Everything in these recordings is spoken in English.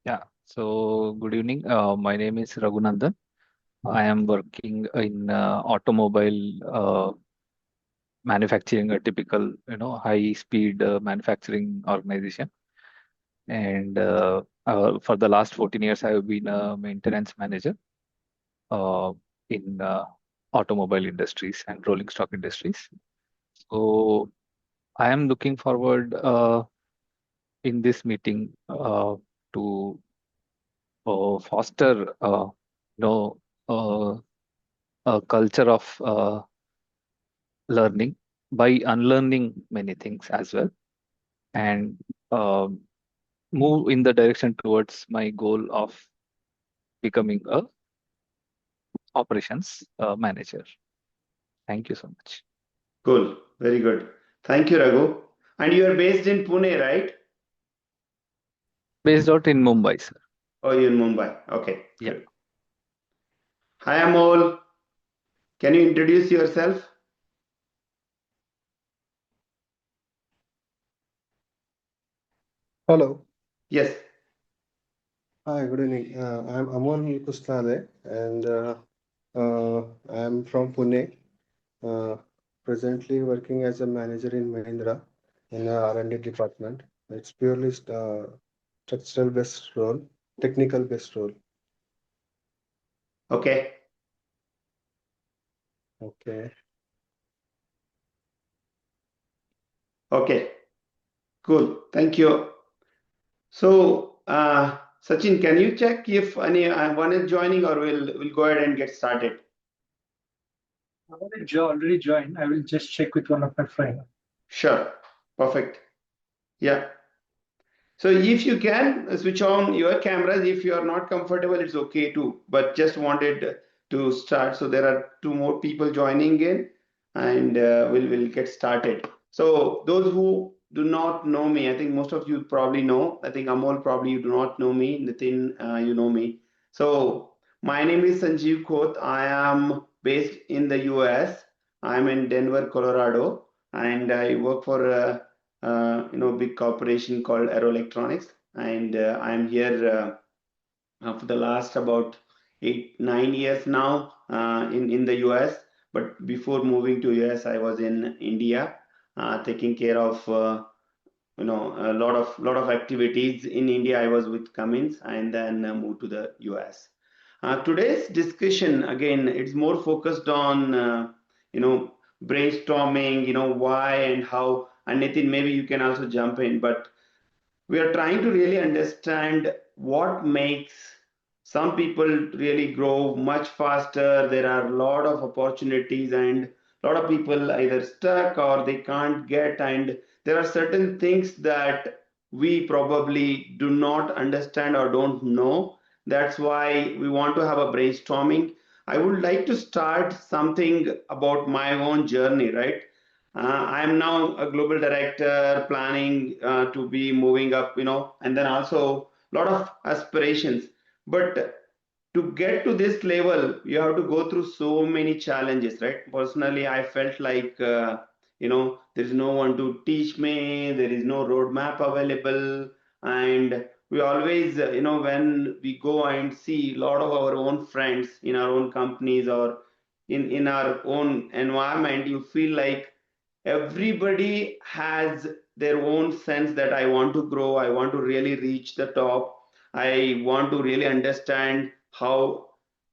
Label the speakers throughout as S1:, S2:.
S1: Yeah, so good evening. My name is Raghunandan. I am working in automobile manufacturing, a typical, high-speed manufacturing organization. And for the last 14 years, I have been a maintenance manager uh, in automobile industries and rolling stock industries. So I am looking forward in this meeting to foster, know, uh, a culture of learning by unlearning many things as well, and um move in the direction towards my goal of becoming a operations manager. Thank you so much.
S2: Cool. Very good. Thank you, Raghu. And you are based in Pune, right?
S1: Based out in Mumbai, sir.
S2: Oh, you're in Mumbai. Okay,
S1: Yeah.
S2: good. Hi, Amol. Can you introduce yourself?
S3: Hello.
S2: Yes.
S3: Hi, good evening. I'm Amol Kusnale and I'm from Pune. Uh, Presently working as a manager in Mahindra in the R&D department. It's purely structural based role, technical based role.
S2: Okay.
S3: Okay.
S2: Okay. Cool. Thank you. So, Sachin, can you check if anyone is joining, or we'll go ahead and get started?
S4: Already joined. I will just check with one of my friends.
S2: Sure. Perfect. Yeah. So if you can switch on your cameras, if you are not comfortable, it's okay too. But just wanted to start. So there are two more people joining in, and we'll get started. So those who do not know me, I think most of you probably know. I think Amol probably you do not know me. Nitin, you know me. So my name is Sanjeev Khoth. I am based in the US. I'm in Denver, Colorado, and I work for big corporation called Aero Electronics, and I'm here for the last about 8 9 years now in the US. But before moving to US, I was in India, taking care of a lot of activities in India. I was with Cummins, and then moved to the US. Today's discussion, again, it's more focused on you know brainstorming, why and how. And Nitin, maybe you can also jump in, but we are trying to really understand what makes some people really grow much faster. There are a lot of opportunities, and a lot of people either stuck or they can't get. And there are certain things that we probably do not understand or don't know. That's why we want to have a brainstorming. I would like to start something about my own journey, right? I'm now a global director, planning to be moving up, and then also a lot of aspirations. But to get to this level, you have to go through so many challenges, right? Personally, I felt like, there is no one to teach me, there is no roadmap available. And we always, when we go and see a lot of our own friends in our own companies or in our own environment, you feel like everybody has their own sense that I want to grow, I want to really reach the top, I want to really understand how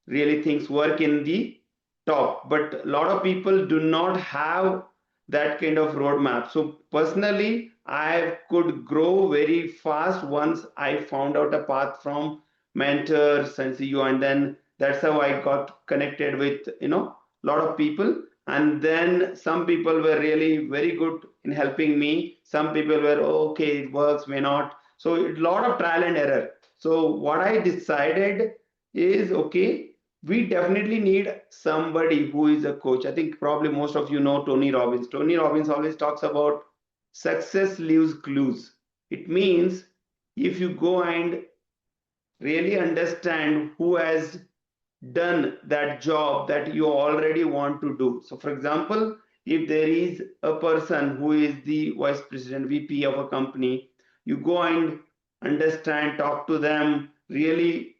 S2: really things work in the top. But a lot of people do not have that kind of roadmap. So personally, I could grow very fast once I found out a path from mentors and CEO, and then that's how I got connected with a lot of people. And then some people were really very good in helping me. Some people were, "Oh, okay, it works, may not." So a lot of trial and error. So what I decided is, okay, we definitely need somebody who is a coach. I think probably most of you know Tony Robbins. Tony Robbins always talks about success leaves clues. It means if you go and really understand who has done that job that you already want to do. So, for example, if there is a person who is the vice president, VP of a company, you go and understand, talk to them, really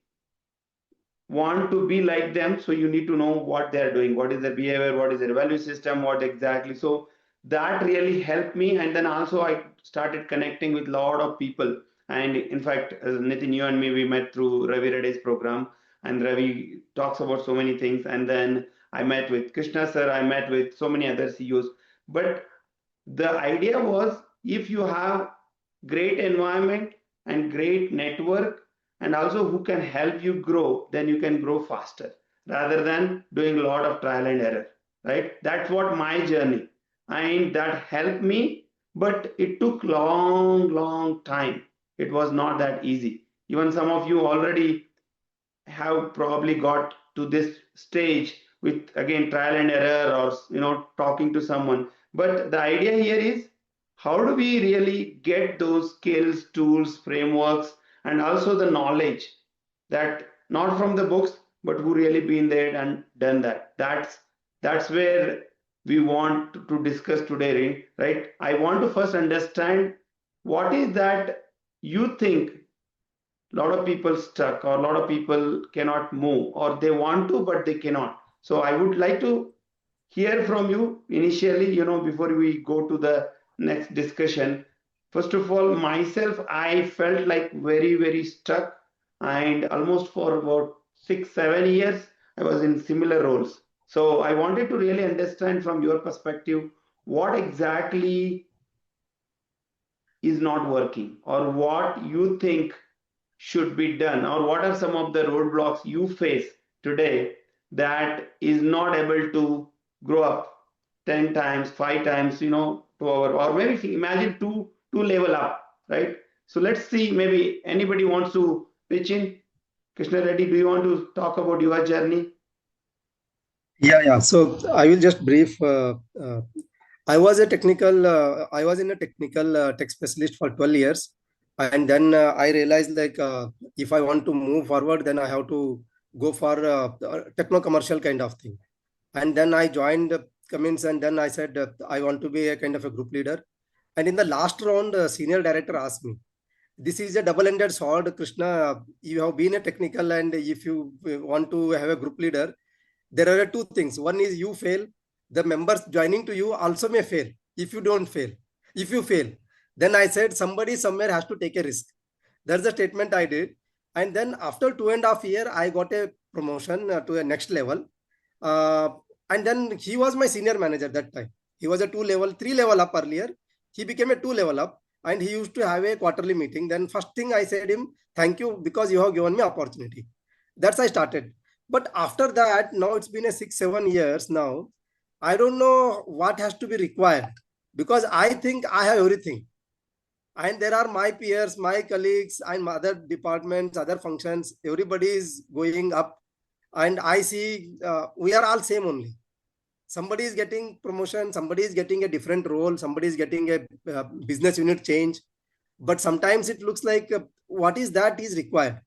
S2: want to be like them. So you need to know what they're doing, what is their behavior, what is their value system, what exactly. So that really helped me. And then also I started connecting with a lot of people. And in fact, Nitin, you and me, we met through Ravi Reddy's program, and Ravi talks about so many things. And then I met with Krishna sir, I met with so many other CEOs. But the idea was, if you have great environment and great network, and also who can help you grow, then you can grow faster rather than doing a lot of trial and error, right? That's what my journey, and that helped me, but it took long time. It was not that easy. Even some of you already have probably got to this stage with, again, trial and error, or talking to someone. But the idea here is, how do we really get those skills, tools, frameworks, and also the knowledge, that not from the books, but who really been there and done that. That's where we want to discuss today, right? I want to first understand what is that you think a lot of people stuck, or a lot of people cannot move, or they want to but they cannot. So I would like to hear from you initially, before we go to the next discussion. First of all, myself, I felt like very stuck, and almost for about 6 7 years I was in similar roles. So I wanted to really understand from your perspective, what exactly is not working, or what you think should be done, or what are some of the roadblocks you face today that is not able to grow up 10 times, 5 times, to our, or maybe imagine two level up, right? So let's see, maybe anybody wants to pitch in. Krishna Reddy, do you want to talk about your journey?
S5: Yeah. So I will just brief. I was a technical. I was in a technical tech specialist for 12 years, and then I realized like if I want to move forward, then I have to go for techno commercial kind of thing. And then I joined Cummins, and then I said I want to be a kind of a group leader. And in the last round, senior director asked me, "This is a double-ended sword, Krishna. You have been a technical, and if you want to have a group leader, there are two things. One is you fail, the members joining to you also may fail. If you fail, then I said somebody somewhere has to take a risk. That's the statement I did. And then after 2.5 years, I got a promotion to a next level. uh, and then he was my senior manager that time. He was a 3 level up earlier. He became a 2 level up, and he used to have a quarterly meeting. Then first thing I said him, thank you because you have given me opportunity. That's I started. But after that, now it's been a 6 7 years now. I don't know what has to be required, because I think I have everything. And there are my peers, my colleagues, and other departments, other functions. Everybody is going up, and I see we are all same only. Somebody is getting promotion, somebody is getting a different role, somebody is getting a business unit change. But sometimes it looks like what is that is required.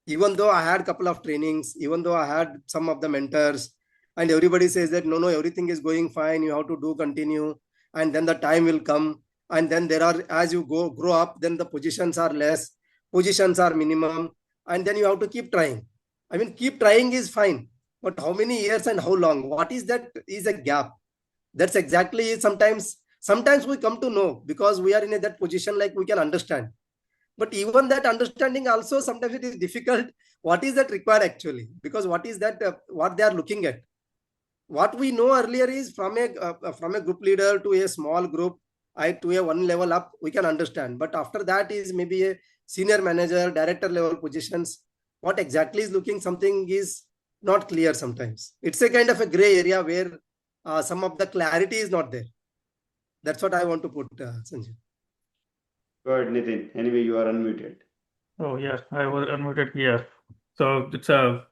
S5: Even though I had a couple of trainings, even though I had some of the mentors, and everybody says that no, everything is going fine, you have to do continue, and then the time will come, and then there are, as you grow up, then the positions are less, positions are minimum, and then you have to keep trying. I mean, keep trying is fine, but how many years and how long? What is that is a gap. That's exactly sometimes we come to know because we are in that position, like we can understand. But even that understanding also sometimes it is difficult. What is that required actually? Because what is that what they are looking at? What we know earlier is from a group leader to a small group, to a 1 level up, we can understand. But after that is maybe a senior manager, director level positions. What exactly is looking, something is not clear sometimes. It's a kind of a gray area where some of the clarity is not there. That's what I want to put, Sanjay.
S2: Good, Nitin. Anyway, you are unmuted.
S6: Oh, yeah, I was unmuted here. So it's Sanjay,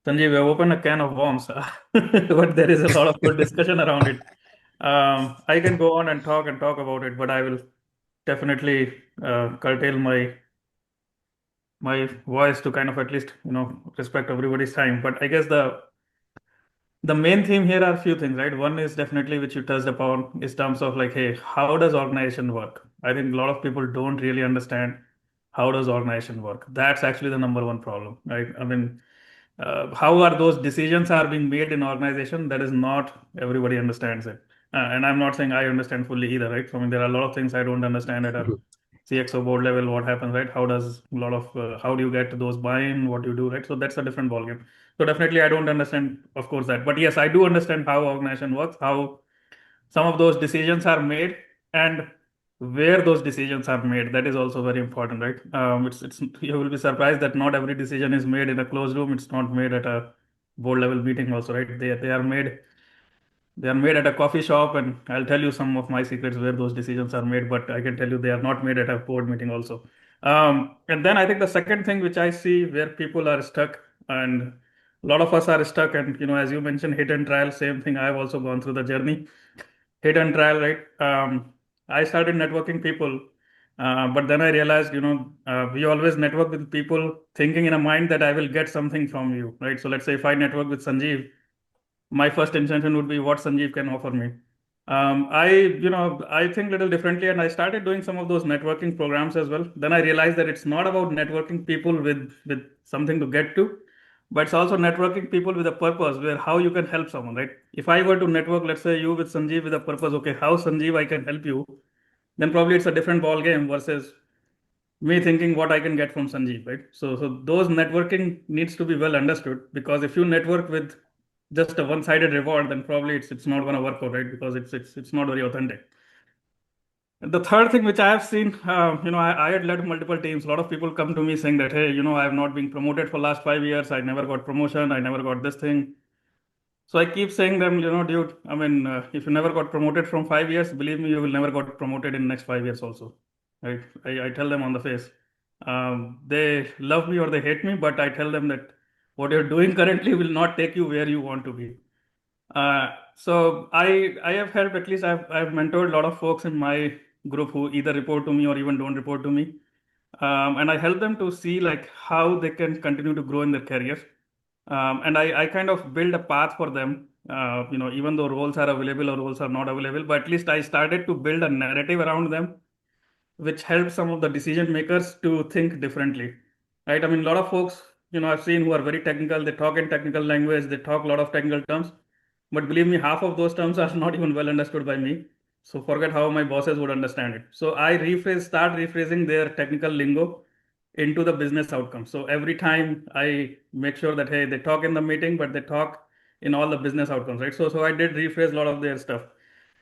S6: we have opened a can of worms, but there is a lot of good discussion around it. I can go on and talk about it, but I will definitely curtail my voice to kind of at least respect everybody's time. But I guess the main theme here are a few things, right? One is definitely which you touched upon is terms of like, hey, how does organization work? I think a lot of people don't really understand how does organization work? That's actually the number one problem, right? I mean, how are those decisions are being made in organization? That is not everybody understands it. And I'm not saying I understand fully either, right? So, I mean, there are a lot of things I don't understand at a CXO board level. What happens, right? How does a lot of how do you get to those buy-in? What do you do, right? So that's a different ballgame. So definitely, I don't understand, of course, that. But yes, I do understand how organization works, how some of those decisions are made, and where those decisions are made. That is also very important, right? It's you will be surprised that not every decision is made in a closed room. It's not made at a board level meeting also, right? They are made at a coffee shop, and I'll tell you some of my secrets where those decisions are made, but I can tell you they are not made at a board meeting also. And then I think the second thing which I see where people are stuck, and a lot of us are stuck, and as you mentioned, hit and trial, same thing. I've also gone through the journey, hit and trial, right? I started networking people, but then I realized, we always network with people thinking in a mind that I will get something from you, right? So let's say if I network with Sanjeev, my first intention would be what Sanjeev can offer me. I think a little differently, and I started doing some of those networking programs as well. Then I realized that it's not about networking people with something to get to, but it's also networking people with a purpose, where how you can help someone, right? If I were to network, let's say you with Sanjeev with a purpose, okay, how Sanjeev I can help you, then probably it's a different ball game versus me thinking what I can get from Sanjeev, right? So those networking needs to be well understood, because if you network with just a one-sided reward, then probably it's not going to work out, right? Because it's not very authentic. And the third thing which I have seen, I had led multiple teams. A lot of people come to me saying that, hey, I have not been promoted for last 5 years. I never got promotion. I never got this thing. So I keep saying them, dude, I mean, if you never got promoted from 5 years, believe me, you will never got promoted in next 5 years also, right? I tell them on the face. They love me or they hate me, but I tell them that what you're doing currently will not take you where you want to be. So I have helped, at least I've mentored a lot of folks in my group who either report to me or even don't report to me. And I help them to see like how they can continue to grow in their career. And I kind of build a path for them, even though roles are available or roles are not available, but at least I started to build a narrative around them, which helps some of the decision makers to think differently, right? I mean, a lot of folks, I've seen who are very technical, they talk in technical language, they talk a lot of technical terms, but believe me, half of those terms are not even well understood by me. So forget how my bosses would understand it. So I start rephrasing their technical lingo into the business outcome. So every time I make sure that, hey, they talk in the meeting, but they talk in all the business outcomes, right? So I did rephrase a lot of their stuff.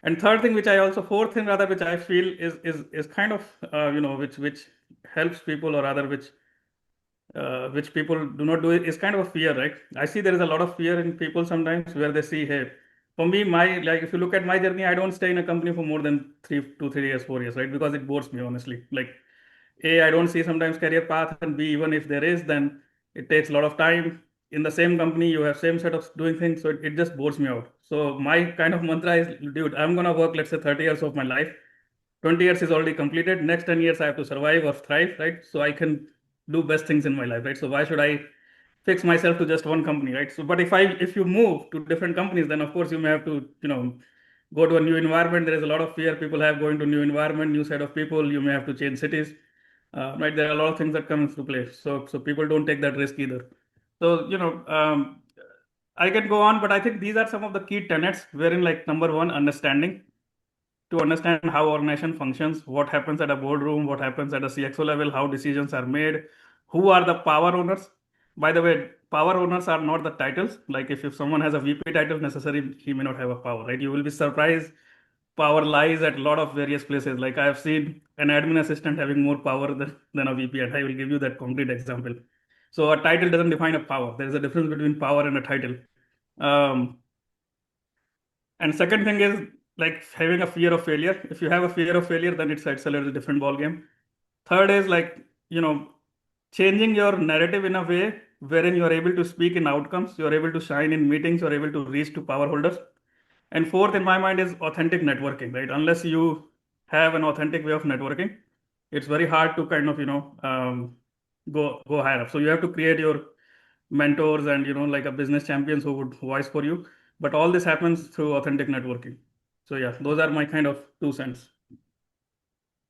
S6: And third thing, fourth thing rather, which I feel is kind of which helps people, or rather which people do not do, is kind of a fear, right? I see there is a lot of fear in people sometimes, where they see, hey, for me, if you look at my journey, I don't stay in a company for more than 3 years, 4 years, right? Because it bores me, honestly. Like, A, I don't see sometimes career path, and B, even if there is, then it takes a lot of time. In the same company, you have same set of doing things, so it just bores me out. So my kind of mantra is, dude, I'm gonna work, let's say, 30 years of my life. 20 years is already completed. Next 10 years, I have to survive or thrive, right? So I can do best things in my life, right? So why should I fix myself to just one company, right? So, but if you move to different companies, then of course you may have to, go to a new environment. There is a lot of fear people have going to new environment, new set of people. You may have to change cities, right? There are a lot of things that come into play. So people don't take that risk either. So, I can go on, but I think these are some of the key tenets, wherein, like, number one, understanding, to understand how organization functions, what happens at a boardroom, what happens at a CXO level, how decisions are made, who are the power owners. By the way, power owners are not the titles. Like, if someone has a VP title, necessarily he may not have a power, right? You will be surprised. Power lies at a lot of various places. Like, I have seen an admin assistant having more power than a VP, and I will give you that concrete example. So a title doesn't define a power. There is a difference between power and a title. And second thing is, like, having a fear of failure. If you have a fear of failure, then it's a little different ball game. Third is, like, changing your narrative in a way wherein you are able to speak in outcomes, you are able to shine in meetings, you are able to reach to power holders. And fourth, in my mind, is authentic networking, right? Unless you have an authentic way of networking, it's very hard to kind of, go higher up. So you have to create your mentors and, like a business champions who would voice for you. But all this happens through authentic networking. So yeah, those are my kind of 2 cents.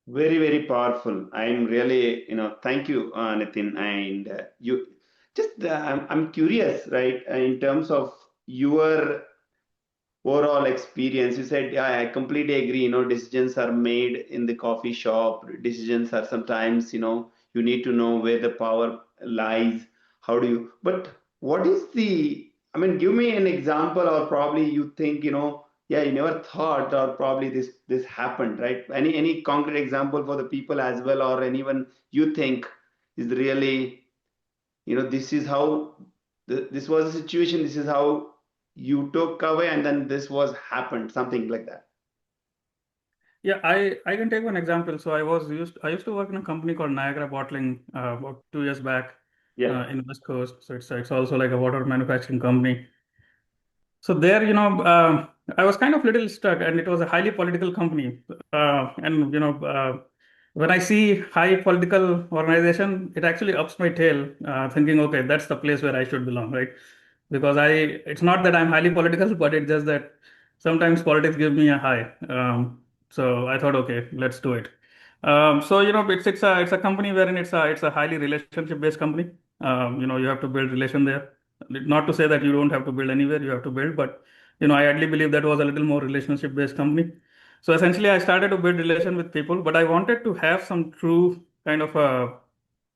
S2: Very, very powerful. I'm really, thank you, Nitin. And you just, I'm curious, right, in terms of your overall experience. You said, yeah, I completely agree. Decisions are made in the coffee shop. Decisions are sometimes, you need to know where the power lies. How do you, but what is I mean, give me an example, or probably you think, yeah, you never thought, or probably this happened, right? Any concrete example for the people as well, or anyone you think is really, this is how this was a situation, this is how you took away, and then this was happened, something like that.
S6: Yeah, I can take one example. So I used to work in a company called Niagara Bottling about 2 years back
S2: Yeah.
S6: in West Coast. So it's also like a water manufacturing company. So there, I was kind of little stuck, and it was a highly political company. And when I see high political organization, it actually ups my tail, thinking, okay, that's the place where I should belong, right? Because it's not that I'm highly political, but it's just that sometimes politics give me a high. So I thought, okay, let's do it. So it's a company wherein it's a highly relationship based company. You have to build relation there. Not to say that you don't have to build anywhere, you have to build, but I ideally believe that was a little more relationship based company. So essentially, I started to build relation with people, but I wanted to have some true kind of a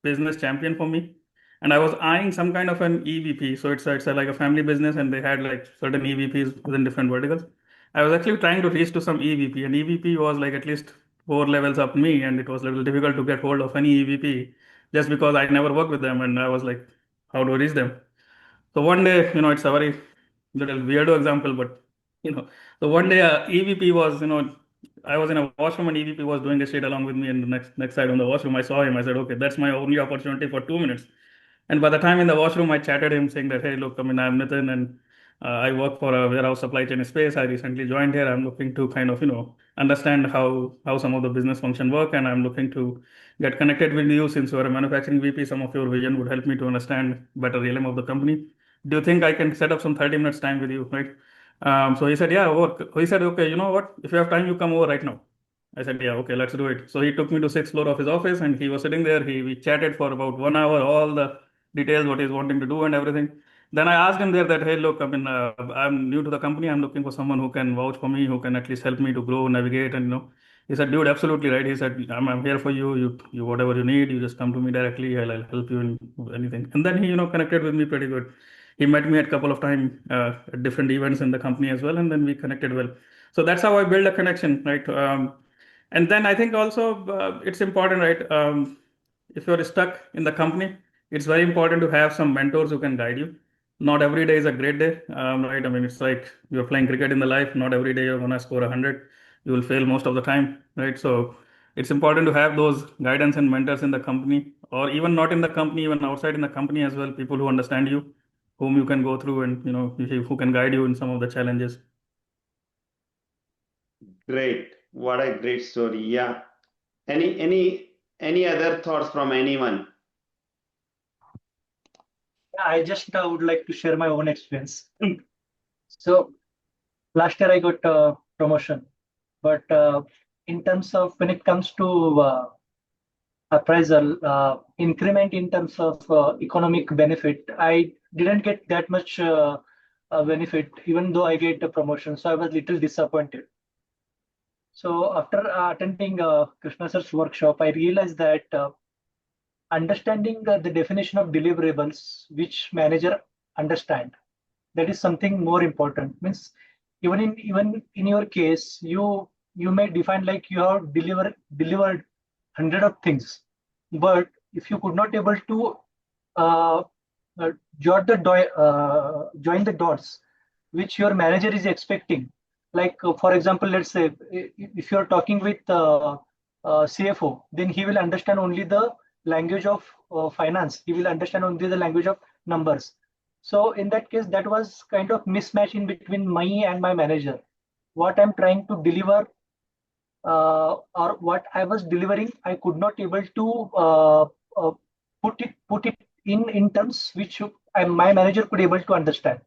S6: business champion for me, and I was eyeing some kind of an EVP. So it's like a family business, and they had like certain EVPs within different verticals. I was actually trying to reach to some EVP, and EVP was like at least 4 levels up me, and it was a little difficult to get hold of any EVP just because I never worked with them, and I was like, how do I reach them? So one day, it's a very little weirdo example, but you know, so one day EVP was, I was in a washroom and EVP was doing a shit along with me, and the next side on the washroom, I saw him. I said, okay, that's my only opportunity for 2 minutes. And by the time in the washroom, I chatted him saying that, hey, look, I mean, I'm Nitin, and I work for a warehouse supply chain space. I recently joined here. I'm looking to kind of, understand how some of the business function work, and I'm looking to get connected with you since you're a manufacturing VP. Some of your vision would help me to understand better realm of the company. Do you think I can set up some 30 minutes time with you, right? So he said, yeah, work. He said, okay, you know what? If you have time, you come over right now. I said, yeah, okay, let's do it. So he took me to sixth floor of his office, and he was sitting there. We chatted for about 1 hour, all the details, what he's wanting to do and everything. Then I asked him there that, hey, look, I mean, I'm new to the company. I'm looking for someone who can vouch for me, who can at least help me to grow, navigate, and he said, dude, absolutely right. He said, I'm here for you. You whatever you need, you just come to me directly. I'll help you in anything. And then he, connected with me pretty good. He met me at a couple of times at different events in the company as well, and then we connected well. So that's how I build a connection, right? And then I think also it's important, right? If you're stuck in the company, it's very important to have some mentors who can guide you. Not every day is a great day, right? I mean, it's like you're playing cricket in the life. Not every day you're gonna score 100. You will fail most of the time, right? So it's important to have those guidance and mentors in the company, or even not in the company, even outside in the company as well. People who understand you, whom you can go through, and who can guide you in some of the challenges.
S2: Great, what a great story. Yeah, any other thoughts from anyone?
S4: I just would like to share my own experience. So last year I got a promotion, but in terms of when it comes to appraisal, increment in terms of economic benefit, I didn't get that much benefit, even though I get a promotion. So I was little disappointed. So after attending Krishna sir's workshop, I realized that understanding the definition of deliverables, which manager understand, that is something more important. Means even in your case, you may define like you have delivered hundred of things, but if you could not able to uh, uh, join the dots which your manager is expecting, like for example, let's say if you're talking with CFO, then he will understand only the language of finance, he will understand only the language of numbers. So in that case, that was kind of mismatch in between me and my manager. What I'm trying to deliver or what I was delivering, I could not able to uh, put it in terms which my manager could able to understand.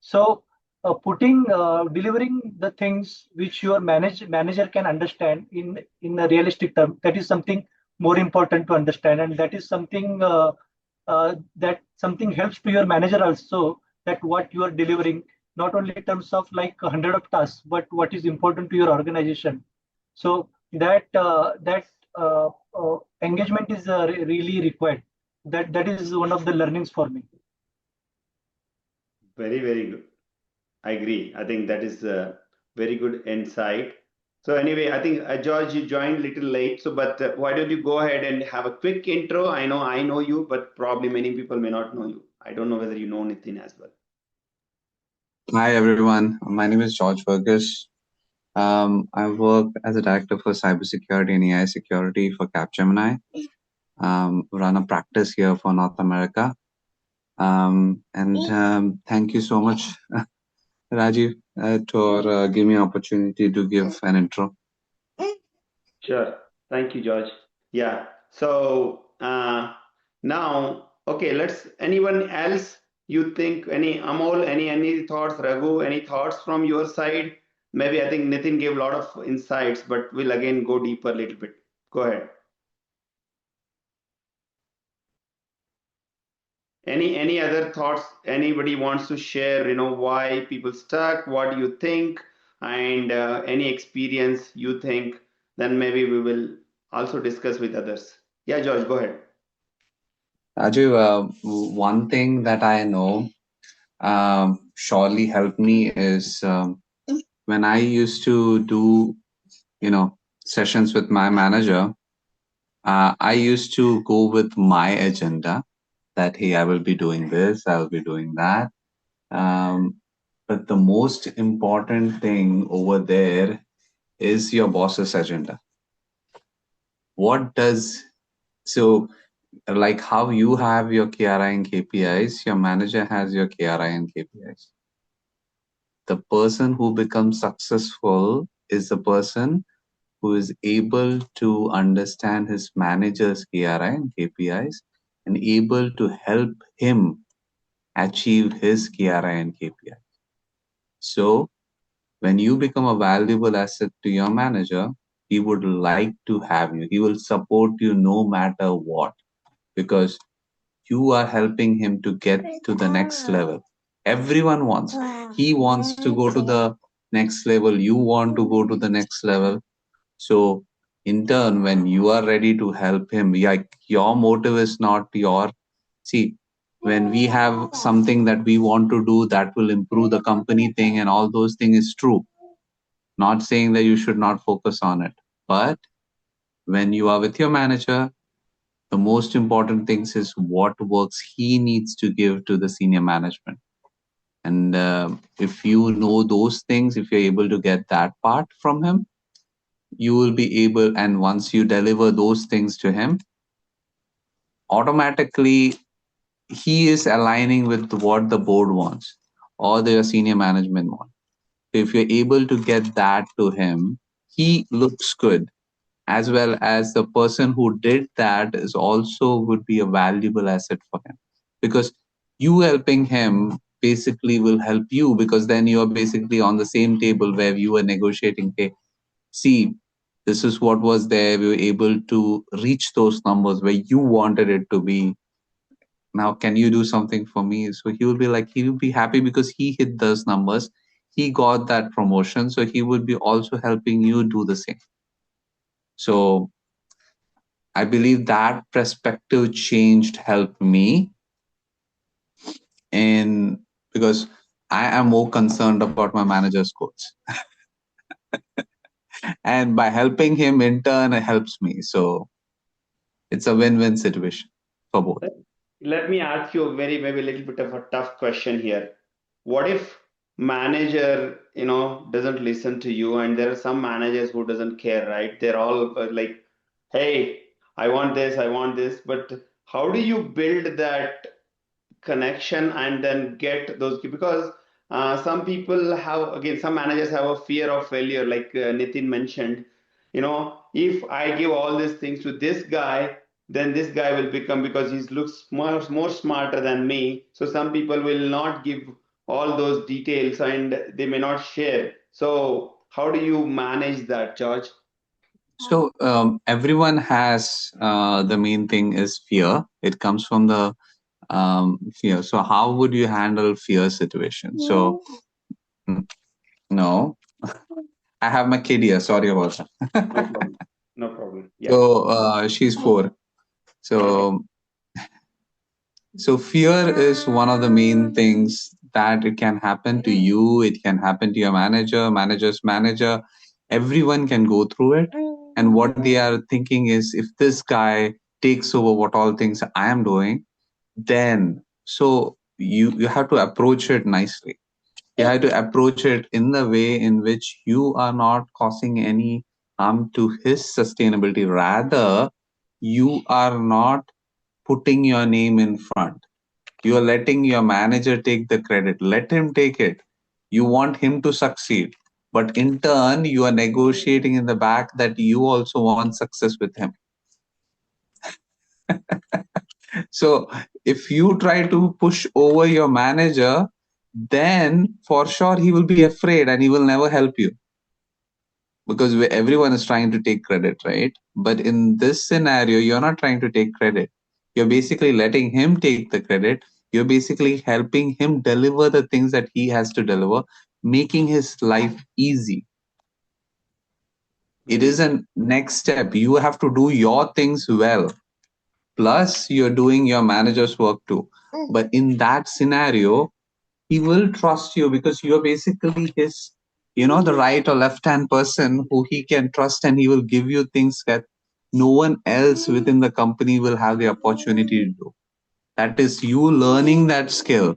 S4: So delivering the things which your manager can understand in a realistic term. That is something more important to understand, and that is something that something helps to your manager also, that what you are delivering, not only in terms of like 100 of tasks, but what is important to your organization. So that engagement is really required. That is one of the learnings for me.
S2: Very, very good. I agree. I think that is a very good insight. So anyway, I think George, you joined a little late. So, but why don't you go ahead and have a quick intro? I know you, but probably many people may not know you. I don't know whether you know Nitin as well.
S7: Hi everyone, my name is George Fergus. I work as a director for cybersecurity and AI security for Capgemini. Run a practice here for North America. Thank you so much, Rajiv, for giving me an opportunity to give an intro.
S2: Sure. Thank you, George. Yeah. So now, okay, anyone else you think, any Amol, any thoughts, Raghu, any thoughts from your side? Maybe I think Nitin gave a lot of insights, but we'll again go deeper a little bit. Go ahead. Any other thoughts anybody wants to share, why people stuck, what do you think, and any experience you think, then maybe we will also discuss with others. Yeah, George, go ahead.
S7: Rajiv, one thing that I know surely helped me is when I used to do, sessions with my manager, I used to go with my agenda that, hey, I will be doing this, I will be doing that. But the most important thing over there is your boss's agenda. So like how you have your KRI and KPIs, your manager has your KRI and KPIs. The person who becomes successful is the person who is able to understand his manager's KRI and KPIs and able to help him achieve his KRI and KPI. So when you become a valuable asset to your manager, he would like to have you. He will support you no matter what, because you are helping him to get to the next level. Everyone wants. He wants to go to the next level. You want to go to the next level. So in turn, when you are ready to help him, like your motive is not when we have something that we want to do that will improve the company thing and all those things is true. Not saying that you should not focus on it, but when you are with your manager, the most important things is what works he needs to give to the senior management. And if you know those things, if you're able to get that part from him, you will be able, and once you deliver those things to him, automatically he is aligning with what the board wants or the senior management wants. If you're able to get that to him, he looks good, as well as the person who did that is also would be a valuable asset for him, because you helping him basically will help you, because then you are basically on the same table where you are negotiating. Hey, see, this is what was there. We were able to reach those numbers where you wanted it to be. Now, can you do something for me? So he will be like, he will be happy because he hit those numbers. He got that promotion. So he would be also helping you do the same. So I believe that perspective changed helped me because I am more concerned about my manager's goals. And by helping him in turn, it helps me. So it's a win-win situation for both.
S2: Let me ask you maybe a little bit of a tough question here. What if manager, doesn't listen to you, and there are some managers who doesn't care, right? They're all like, hey, I want this, but how do you build that connection and then get those, because some people have, again, some managers have a fear of failure, like Nitin mentioned. If I give all these things to this guy, then this guy will become, because he looks more smarter than me, so some people will not give all those details and they may not share. So how do you manage that, George?
S7: So everyone has the main thing is fear. It comes from the fear. So how would you handle fear situation? So no, I have my kid here. Sorry about
S2: No
S7: that.
S2: problem. No problem. Yeah.
S7: So she's 4. So fear is one of the main things that it can happen to you. It can happen to your manager, manager's manager. Everyone can go through it. And what they are thinking is, if this guy takes over what all things I am doing, then so you have to approach it nicely. You have to approach it in the way in which you are not causing any harm to his sustainability. Rather, you are not putting your name in front. You are letting your manager take the credit. Let him take it. You want him to succeed. But in turn, you are negotiating in the back that you also want success with him. So if you try to push over your manager, then for sure he will be afraid and he will never help you, because everyone is trying to take credit, right? But in this scenario, you're not trying to take credit. You're basically letting him take the credit. You're basically helping him deliver the things that he has to deliver, making his life easy. It is a next step. You have to do your things well. Plus, you're doing your manager's work too. But in that scenario, he will trust you because you're basically his, the right or left hand person who he can trust, and he will give you things that no one else within the company will have the opportunity to do. That is you learning that skill.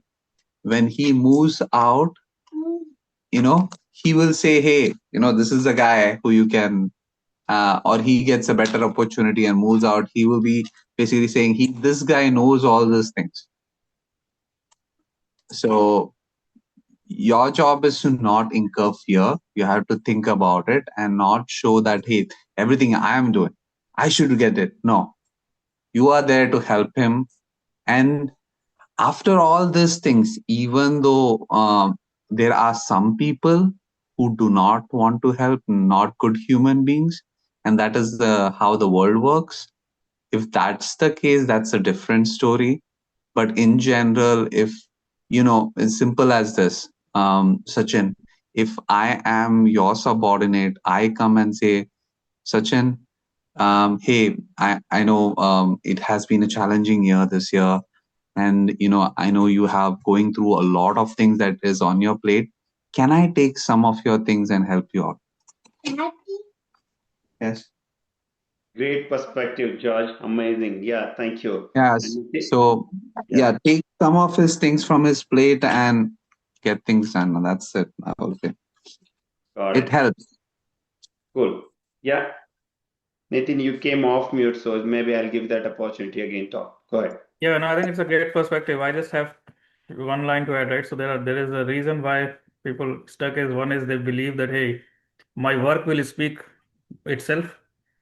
S7: When he moves out, he will say, hey, this is the guy who you can, or he gets a better opportunity and moves out. He will be basically saying, this guy knows all these things. So your job is to not incur fear. You have to think about it and not show that, hey, everything I am doing, I should get it. No, you are there to help him. And after all these things, even though there are some people who do not want to help, not good human beings, and that is how the world works. If that's the case, that's a different story. But in general, if, as simple as this, Sachin, if I am your subordinate, I come and say, Sachin, hey, I know it has been a challenging year this year. And, I know you have going through a lot of things that is on your plate. Can I take some of your things and help you out? Yes.
S2: Great perspective, George. Amazing. Yeah, thank you.
S7: Yes. So, take some of his things from his plate and get things done. That's it. I will say.
S2: Got
S7: it helps.
S2: Cool. Yeah. Nathan, you came off mute, so maybe I'll give that opportunity again. Talk. Go ahead.
S6: Yeah, no, I think it's a great perspective. I just have one line to add, right? So there is a reason why people stuck is, one is they believe that, hey, my work will speak itself,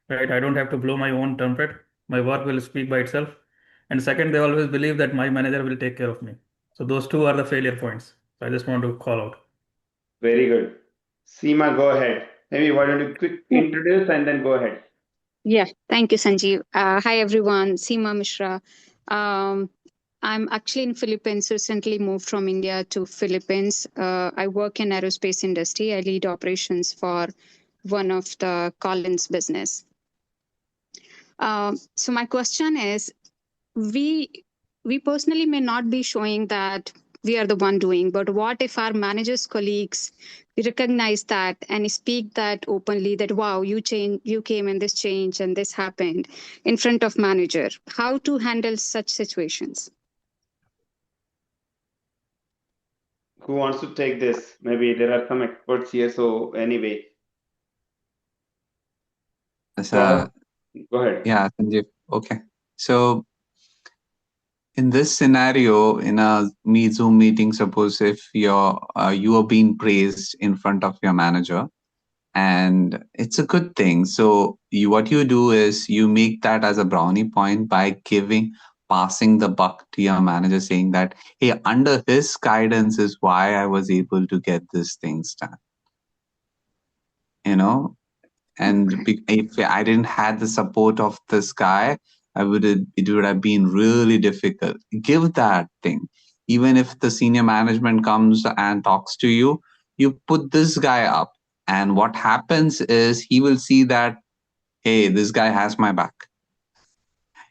S6: right? I don't have to blow my own trumpet. My work will speak by itself. And second, they always believe that my manager will take care of me. So those two are the failure points. So I just want to call out.
S2: Very good. Seema, go ahead. Maybe why don't you quick introduce and then go ahead.
S8: Yeah, thank you, Sanjeev. Hi, everyone. Seema Mishra. I'm actually in Philippines, recently moved from India to Philippines. I work in aerospace industry. I lead operations for one of the Collins business. So my question is, we personally may not be showing that we are the one doing, but what if our managers, colleagues, we recognize that and speak that openly, that wow, you came and this changed and this happened in front of manager? How to handle such situations?
S2: Who wants to take this? Maybe there are some experts here. So anyway.
S7: Go
S2: ahead.
S7: Yeah, Sanjeev. Okay. So in this scenario, in a Zoom meeting, suppose if you are being praised in front of your manager, and it's a good thing. So what you do is you make that as a brownie point by giving passing the buck to your manager, saying that, hey, under his guidance is why I was able to get these things done. And if I didn't have the support of this guy, it would have been really difficult. Give that thing. Even if the senior management comes and talks to you, you put this guy up. And what happens is he will see that, hey, this guy has my back.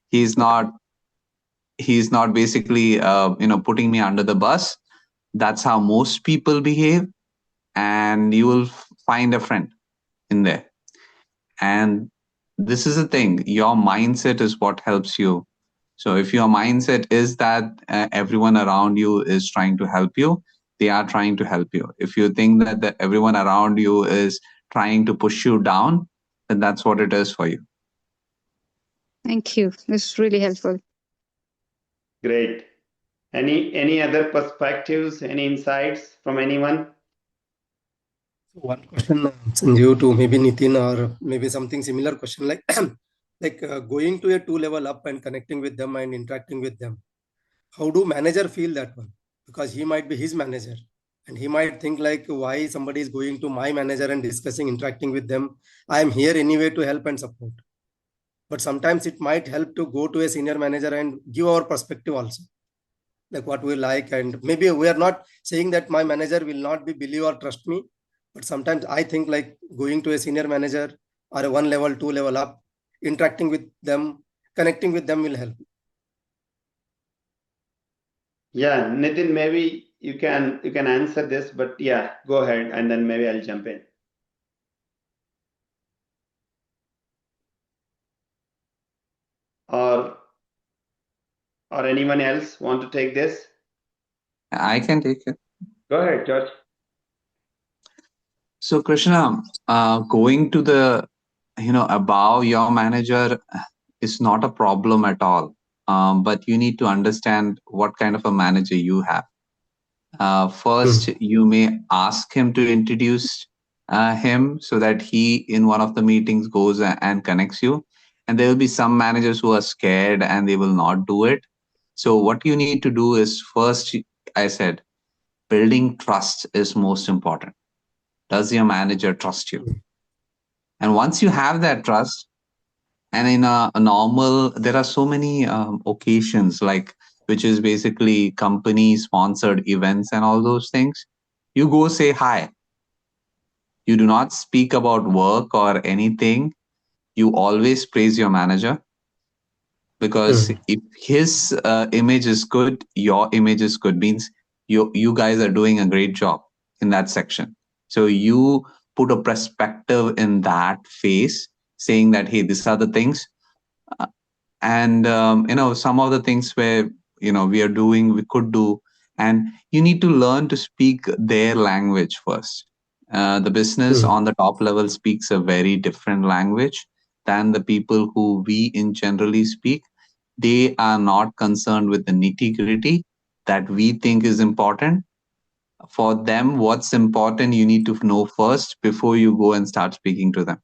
S7: He's not basically, putting me under the bus. That's how most people behave. And you will find a friend in there. And this is the thing, your mindset is what helps you. So if your mindset is that everyone around you is trying to help you, they are trying to help you. If you think that everyone around you is trying to push you down, then that's what it is for you.
S8: Thank you. This is really helpful.
S2: Great. Any other perspectives, any insights from anyone?
S5: One question, Sanjeev, to maybe Nitin, or maybe something similar question, like going to a 2-level up and connecting with them and interacting with them. How do manager feel that one? Because he might be his manager, and he might think like, why somebody is going to my manager and discussing, interacting with them? I am here anyway to help and support. But sometimes it might help to go to a senior manager and give our perspective also, like what we like. And maybe we are not saying that my manager will not be believe or trust me, but sometimes I think like going to a senior manager or a 1 level, 2 level up, interacting with them, connecting with them will help.
S2: Yeah, Nitin, maybe you can answer this, but yeah, go ahead, and then maybe I'll jump in. Or anyone else want to take this?
S7: I can take it.
S2: Go ahead, George.
S7: So Krishna, going to the, above your manager is not a problem at all. But you need to understand what kind of a manager you have. First, you may ask him to introduce him so that he, in one of the meetings, goes and connects you. And there will be some managers who are scared and they will not do it. So what you need to do is, first, I said, building trust is most important. Does your manager trust you? And once you have that trust, and in a normal, there are so many occasions, like, which is basically company sponsored events and all those things, you go say hi. You do not speak about work or anything. You always praise your manager, because if his image is good, your image is good, means you guys are doing a great job in that section. So you put a perspective in that phase, saying that, hey, these are the things. And some of the things where we are doing, we could do, and you need to learn to speak their language first. The business on the top level speaks a very different language than the people who we in generally speak. They are not concerned with the nitty-gritty that we think is important. For them, what's important, you need to know first before you go and start speaking to them.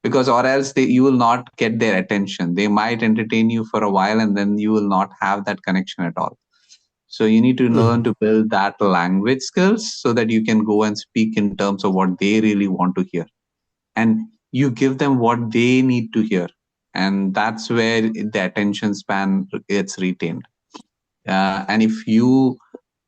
S7: Because or else you will not get their attention. They might entertain you for a while and then you will not have that connection at all. So you need to learn to build that language skills so that you can go and speak in terms of what they really want to hear. And you give them what they need to hear. And that's where the attention span gets retained. And if you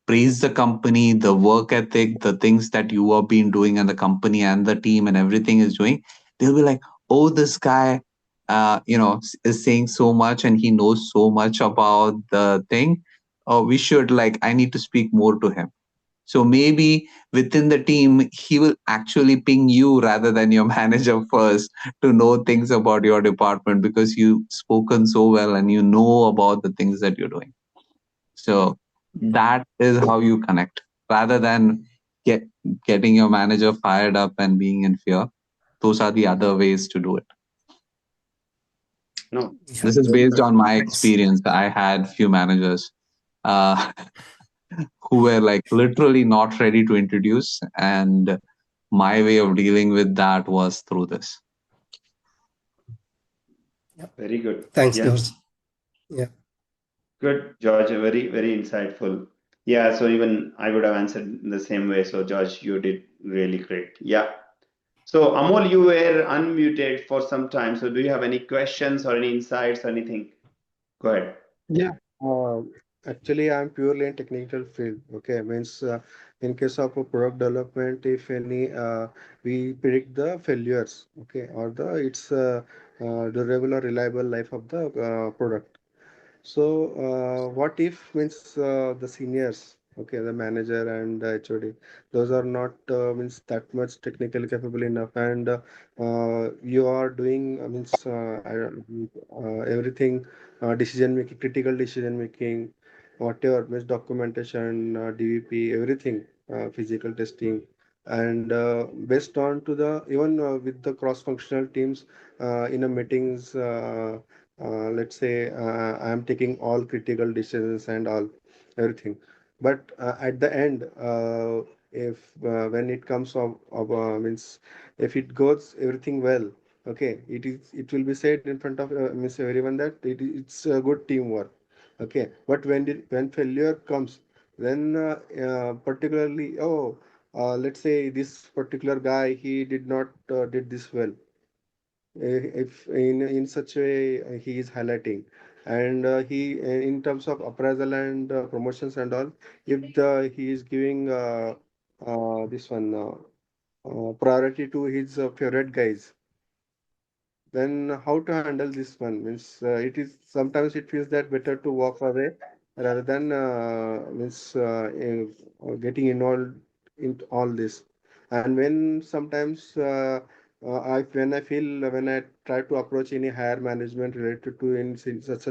S7: praise the company, the work ethic, the things that you have been doing, and the company and the team and everything is doing, they'll be like, oh, this guy, is saying so much and he knows so much about the thing. Oh, we should, I need to speak more to him. So maybe within the team, he will actually ping you rather than your manager first to know things about your department, because you've spoken so well and you know about the things that you're doing. So that is how you connect, rather than getting your manager fired up and being in fear. Those are the other ways to do it.
S2: No,
S7: this is based on my experience. I had few managers who were literally not ready to introduce, and my way of dealing with that was through this.
S2: Very good.
S5: Thanks,
S2: Yeah.
S5: George. Yeah.
S2: Good, George. Very, very insightful. Yeah, so even I would have answered in the same way. So, George, you did really great. Yeah. So, Amol, you were unmuted for some time. So, do you have any questions or any insights or anything? Go ahead.
S3: Yeah. Uh, Actually, I'm purely in technical field. Okay, means in case of a product development, if any, we predict the failures. Okay, or the its durable or reliable life of the product. So, what if means the seniors, okay, the manager and the HOD, those are not means that much technically capable enough, and you are doing means everything decision making, critical decision making, whatever means documentation, DVP, everything, physical testing, and based on to the even with the cross-functional teams in a meetings. Let's say I am taking all critical decisions and all everything, but at the end, if when it comes of means if it goes everything well, okay, it will be said in front of means everyone that it's a good teamwork, okay, but when failure comes, then particularly, oh, let's say this particular guy, he did not did this well, if in such a way he is highlighting, and he in terms of appraisal and promotions and all, if the he is giving this one priority to his favorite guys, then how to handle this one means it is sometimes it feels that better to walk away rather than means getting involved in all this. And when sometimes when I feel when I try to approach any higher management related to in such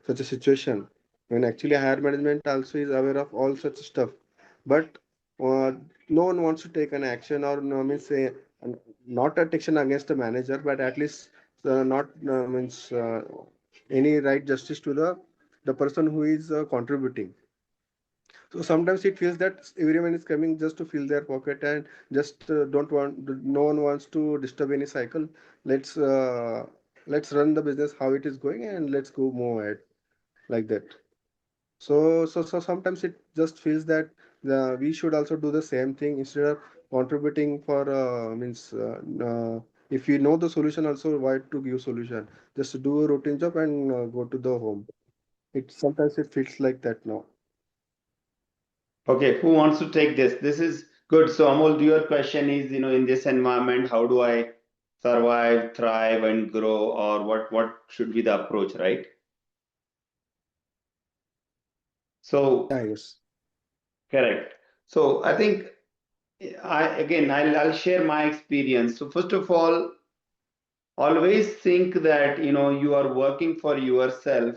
S3: a situation, when actually higher management also is aware of all such stuff, but uh, no one wants to take an action, or no means say not a action against the manager, but at least not means any right justice to the person who is contributing. So sometimes it feels that everyone is coming just to fill their pocket and just don't want, no one wants to disturb any cycle. Let's run the business how it is going and let's go move ahead like that. So sometimes it just feels that we should also do the same thing instead of contributing for means if you know the solution also, why to give solution, just do a routine job and go to the home. It sometimes it feels like that now.
S2: Okay, who wants to take this? This is good. So, Amol, your question is, in this environment, how do I survive, thrive, and grow, or what should be the approach, right? So,
S3: Yeah, yes.
S2: correct. So, I think I'll share my experience. So, first of all, always think that you are working for yourself,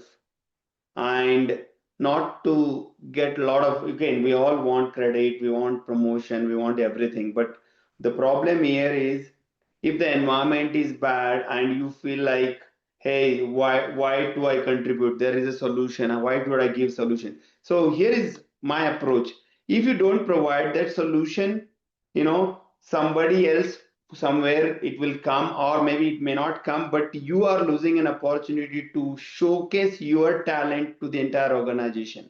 S2: and not to get a lot of, again, we all want credit, we want promotion, we want everything, but the problem here is, if the environment is bad and you feel like, hey, why do I contribute, there is a solution, and why do I give solution? So here is my approach. If you don't provide that solution, somebody else somewhere it will come, or maybe it may not come, but you are losing an opportunity to showcase your talent to the entire organization.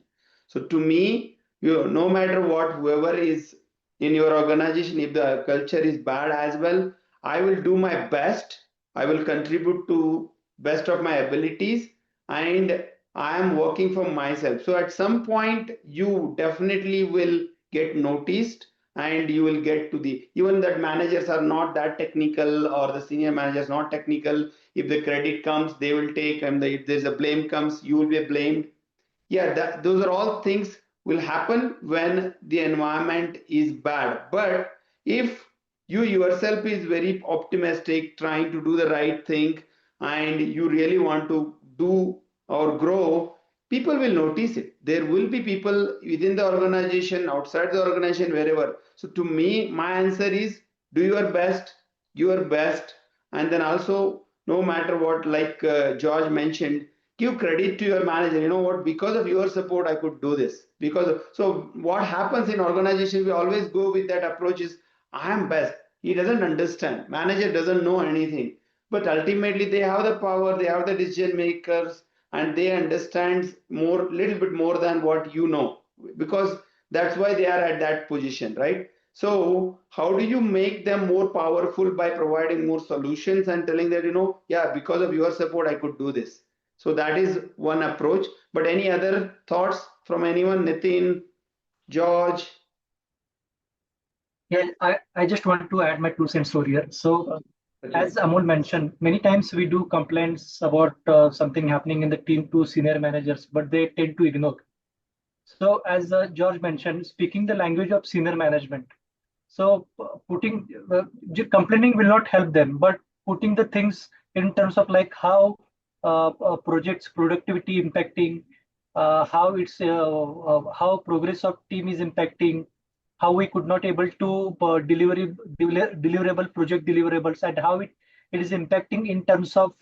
S2: So to me, no matter what, whoever is in your organization, if the culture is bad as well, I will do my best, I will contribute to best of my abilities, and I am working for myself. So at some point you definitely will get noticed, and you will get to the, even that managers are not that technical, or the senior managers not technical, if the credit comes they will take, and if there's a blame comes, you will be blamed. Yeah, those are all things will happen when the environment is bad. But if you yourself is very optimistic, trying to do the right thing, and you really want to do or grow, people will notice it. There will be people within the organization, outside the organization, wherever. So to me, my answer is, do your best, and then also, no matter what, like George mentioned, give credit to your manager. You know what, because of your support I could do this, so what happens in organization, we always go with that approach is, I am best. He doesn't understand, manager doesn't know anything, but ultimately they have the power, they have the decision makers, and they understand little bit more than what you know, because that's why they are at that position, right? So how do you make them more powerful by providing more solutions and telling that, yeah, because of your support, I could do this. So that is one approach. But any other thoughts from anyone? Nitin, George?
S4: Yeah, I just want to add my 2 cents over here. So, as Amol mentioned, many times we do complaints about something happening in the team to senior managers, but they tend to ignore. So, as George mentioned, speaking the language of senior management. So, complaining will not help them, but putting the things in terms of like how projects productivity impacting, how progress of team is impacting, how we could not able to deliverable project deliverables, and how it is impacting in terms of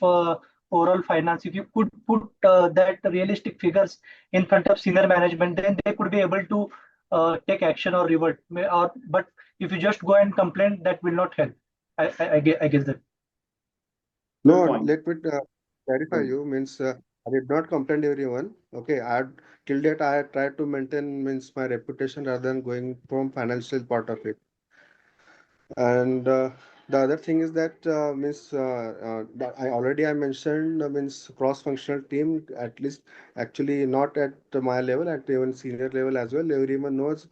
S4: overall finance. If you could put that realistic figures in front of senior management, then they could be able to take action or revert. But if you just go and complain, that will not help. I guess that.
S2: Good
S3: No,
S2: point.
S3: let me clarify you. Means I did not complain to everyone. Okay, till date I tried to maintain means my reputation rather than going from financial part of it. And the other thing is that that I mentioned means cross-functional team, at least actually not at my level, at even senior level as well. Everyone knows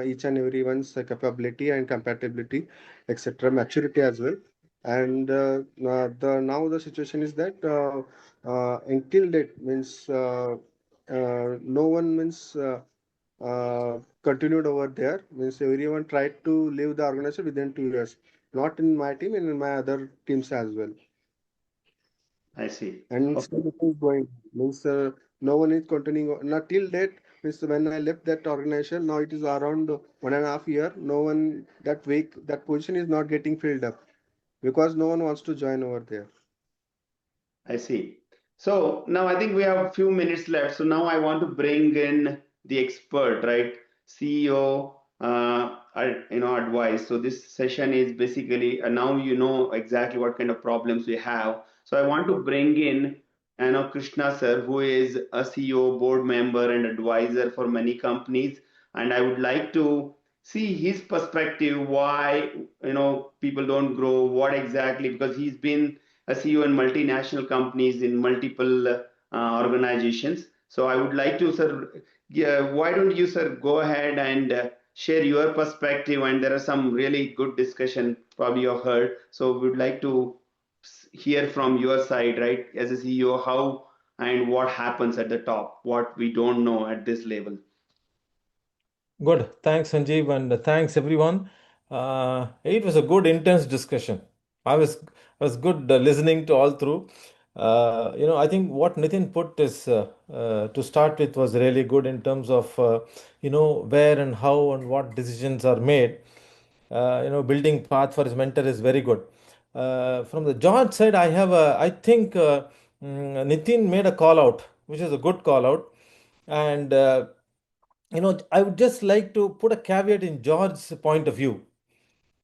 S3: each and everyone's capability and compatibility, etc., maturity as well. And the now the situation is that until date means no one means. Continued over there means everyone tried to leave the organization within 2 years, not in my team and in my other teams as well.
S2: I see.
S3: And
S2: Okay.
S3: still it is going means no one is continuing not till date. Means when I left that organization, now it is around 1.5 year, no one that position is not getting filled up because no one wants to join over there.
S2: I see. So now I think we have a few minutes left. So now I want to bring in the expert, right? CEO, advice. So this session is basically now you know exactly what kind of problems we have. So I want to bring in, Krishna sir, who is a CEO, board member, and advisor for many companies, and I would like to see his perspective. Why people don't grow? What exactly? Because he's been a CEO in multinational companies in multiple organizations. So I would like to, sir, why don't you, sir, go ahead and share your perspective? And there are some really good discussion probably you've heard. So we would like to hear from your side, right, as a CEO, how and what happens at the top, what we don't know at this level.
S9: Good. Thanks, Sanjeev, and thanks everyone. It was a good, intense discussion. I was good listening to all through. I think what Nitin put is to start with was really good in terms of where and how and what decisions are made. Building path for his mentor is very good. From the George side, I think Nitin made a call out, which is a good call out, and. I would just like to put a caveat in George's point of view.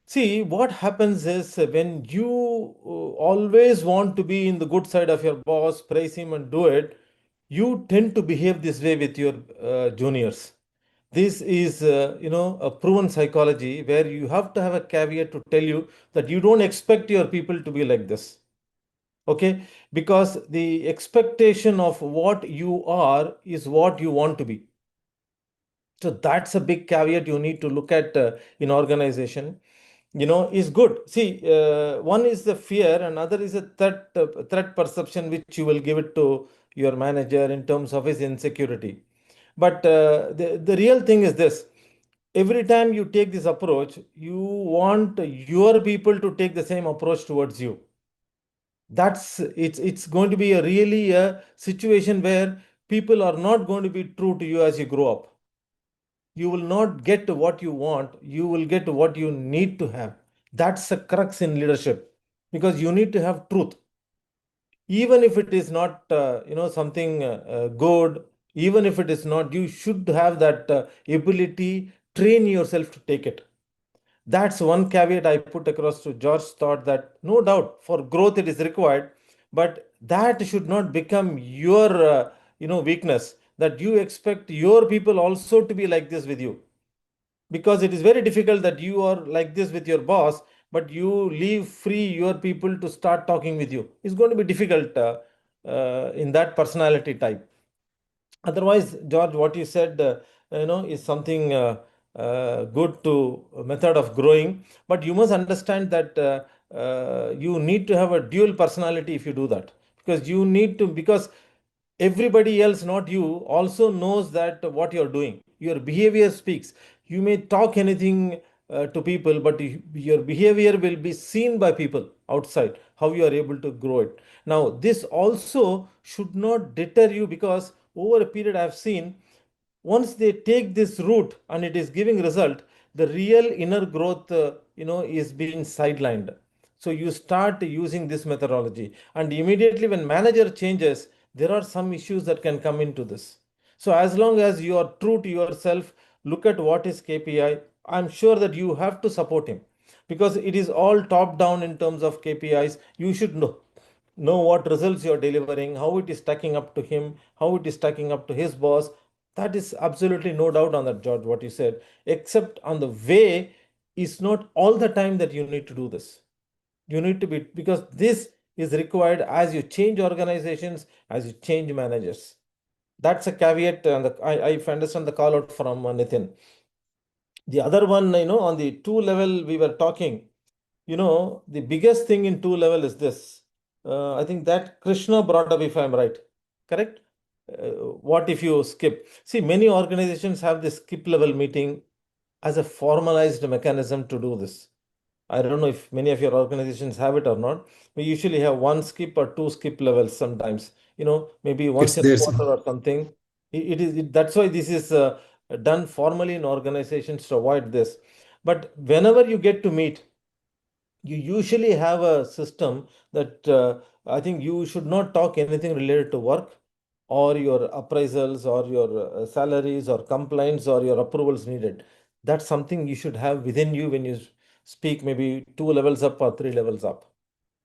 S9: See, what happens is when you always want to be in the good side of your boss, praise him and do it, you tend to behave this way with your juniors. This is, a proven psychology where you have to have a caveat to tell you that you don't expect your people to be like this. Okay? Because the expectation of what you are is what you want to be. So that's a big caveat you need to look at in organization. Is good. See, one is the fear, another is a threat perception which you will give it to your manager in terms of his insecurity. But the real thing is this: every time you take this approach, you want your people to take the same approach towards you. It's going to be a situation where people are not going to be true to you as you grow up. You will not get what you want, you will get what you need to have. That's the crux in leadership, because you need to have truth. Even if it is not something good, even if it is not, you should have that ability, train yourself to take it. That's one caveat I put across to George's thought, that no doubt for growth it is required, but that should not become your weakness, that you expect your people also to be like this with you, because it is very difficult that you are like this with your boss, but you leave free your people to start talking with you. It's going to be difficult in that personality type. Otherwise, George, what you said, is something good to method of growing. But you must understand that you need to have a dual personality if you do that, because you need to, because everybody else, not you, also knows that what you're doing. Your behavior speaks. You may talk anything to people, but your behavior will be seen by people outside, how you are able to grow it. Now, this also should not deter you, because over a period I've seen, once they take this route and it is giving result, the real inner growth, is being sidelined. So you start using this methodology, and immediately when manager changes, there are some issues that can come into this. So as long as you are true to yourself, look at what is KPI. I'm sure that you have to support him, because it is all top down in terms of KPIs. You should know what results you're delivering, how it is stacking up to him, how it is stacking up to his boss. That is absolutely no doubt on that, George, what you said. Except on the way, is not all the time that you need to do this. You need to be, because this is required as you change organizations, as you change managers. That's a caveat, and I understand the call out from Nitin. The other one, on the 2 level we were talking, the biggest thing in 2 level is this. I think that Krishna brought up, if I'm right, correct? What if you skip? See, many organizations have this skip level meeting as a formalized mechanism to do this. I don't know if many of your organizations have it or not. We usually have one skip or two skip levels sometimes, maybe once
S5: It's
S9: in a
S5: there,
S9: quarter
S5: sir.
S9: or something. That's why this is done formally in organizations to avoid this. But whenever you get to meet, you usually have a system that I think you should not talk anything related to work or your appraisals or your salaries or complaints or your approvals needed. That's something you should have within you when you speak, maybe 2 levels up or 3 levels up.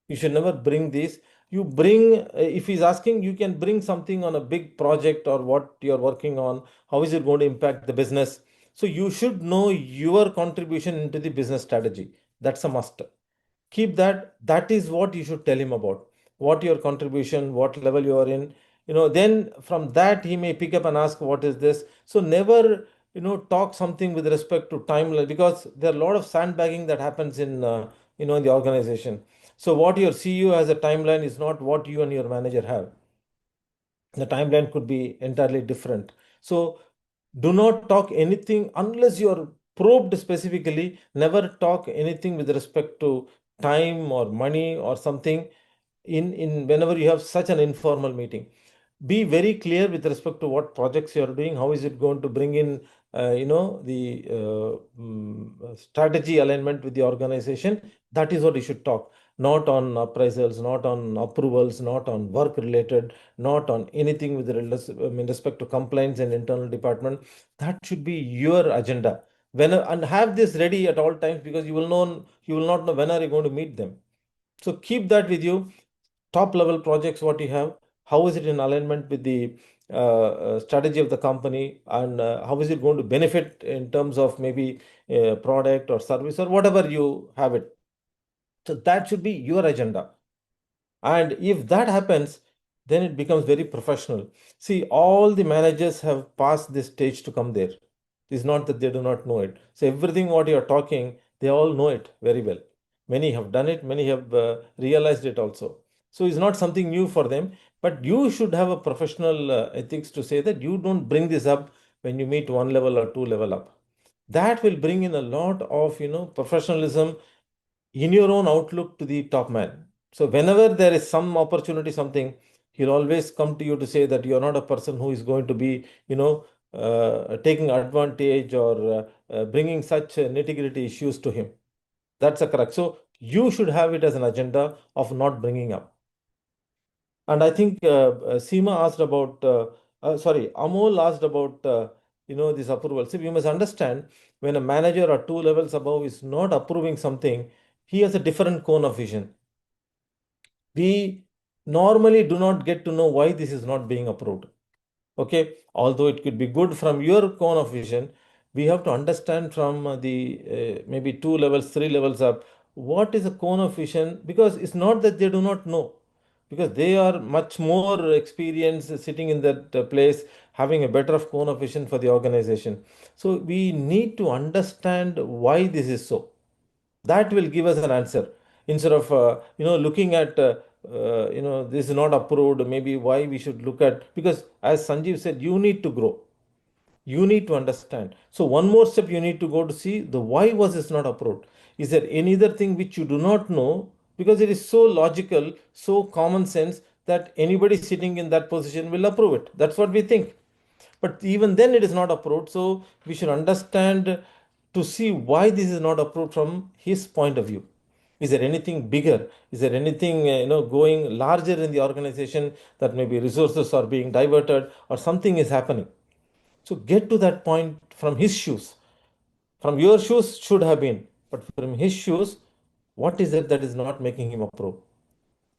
S9: You should never bring these. You bring, if he's asking, you can bring something on a big project or what you're working on. How is it going to impact the business? So you should know your contribution into the business strategy. That's a must. Keep that. That is what you should tell him about. What your contribution, what level you are in. Then from that he may pick up and ask, what is this? So never, talk something with respect to timeline, because there are a lot of sandbagging that happens in the organization. So what your CEO has a timeline is not what you and your manager have. The timeline could be entirely different. So do not talk anything unless you're probed specifically. Never talk anything with respect to time or money or something in whenever you have such an informal meeting. Be very clear with respect to what projects you're doing. How is it going to bring in the strategy alignment with the organization? That is what you should talk. Not on appraisals, not on approvals, not on work related, not on anything with respect to compliance and internal department. That should be your agenda. And have this ready at all times, because you will not know when are you going to meet them. So keep that with you. Top level projects, what you have, how is it in alignment with the strategy of the company, and how is it going to benefit in terms of maybe product or service or whatever you have it. So that should be your agenda. And if that happens, then it becomes very professional. See, all the managers have passed this stage to come there. It's not that they do not know it. So everything what you're talking, they all know it very well. Many have done it, many have realized it also. So it's not something new for them, but you should have a professional ethics to say that you don't bring this up when you meet 1 level or 2 level up. That will bring in a lot of professionalism in your own outlook to the top man. So whenever there is some opportunity, something, he'll always come to you to say that you're not a person who is going to be, taking advantage or bringing such nitty-gritty issues to him. That's a correct. So you should have it as an agenda of not bringing up. And I think Seema asked about, sorry, Amol asked about, this approval. See, we must understand, when a manager or 2 levels above is not approving something, he has a different cone of vision. We normally do not get to know why this is not being approved. Okay, although it could be good from your cone of vision, we have to understand from the maybe 2 levels, 3 levels up, what is a cone of vision, because it's not that they do not know, because they are much more experienced sitting in that place, having a better of cone of vision for the organization. So we need to understand why this is so. That will give us an answer instead of looking at this is not approved, maybe why we should look at, because as Sanjeev said, you need to grow, you need to understand. So one more step you need to go to see the why was this not approved. Is there any other thing which you do not know, because it is so logical, so common sense that anybody sitting in that position will approve it. That's what we think, but even then it is not approved. So we should understand to see why this is not approved from his point of view. Is there anything bigger? Is there anything going larger in the organization, that maybe resources are being diverted or something is happening? So get to that point from his shoes. From your shoes should have been, but from his shoes, what is it that is not making him approve?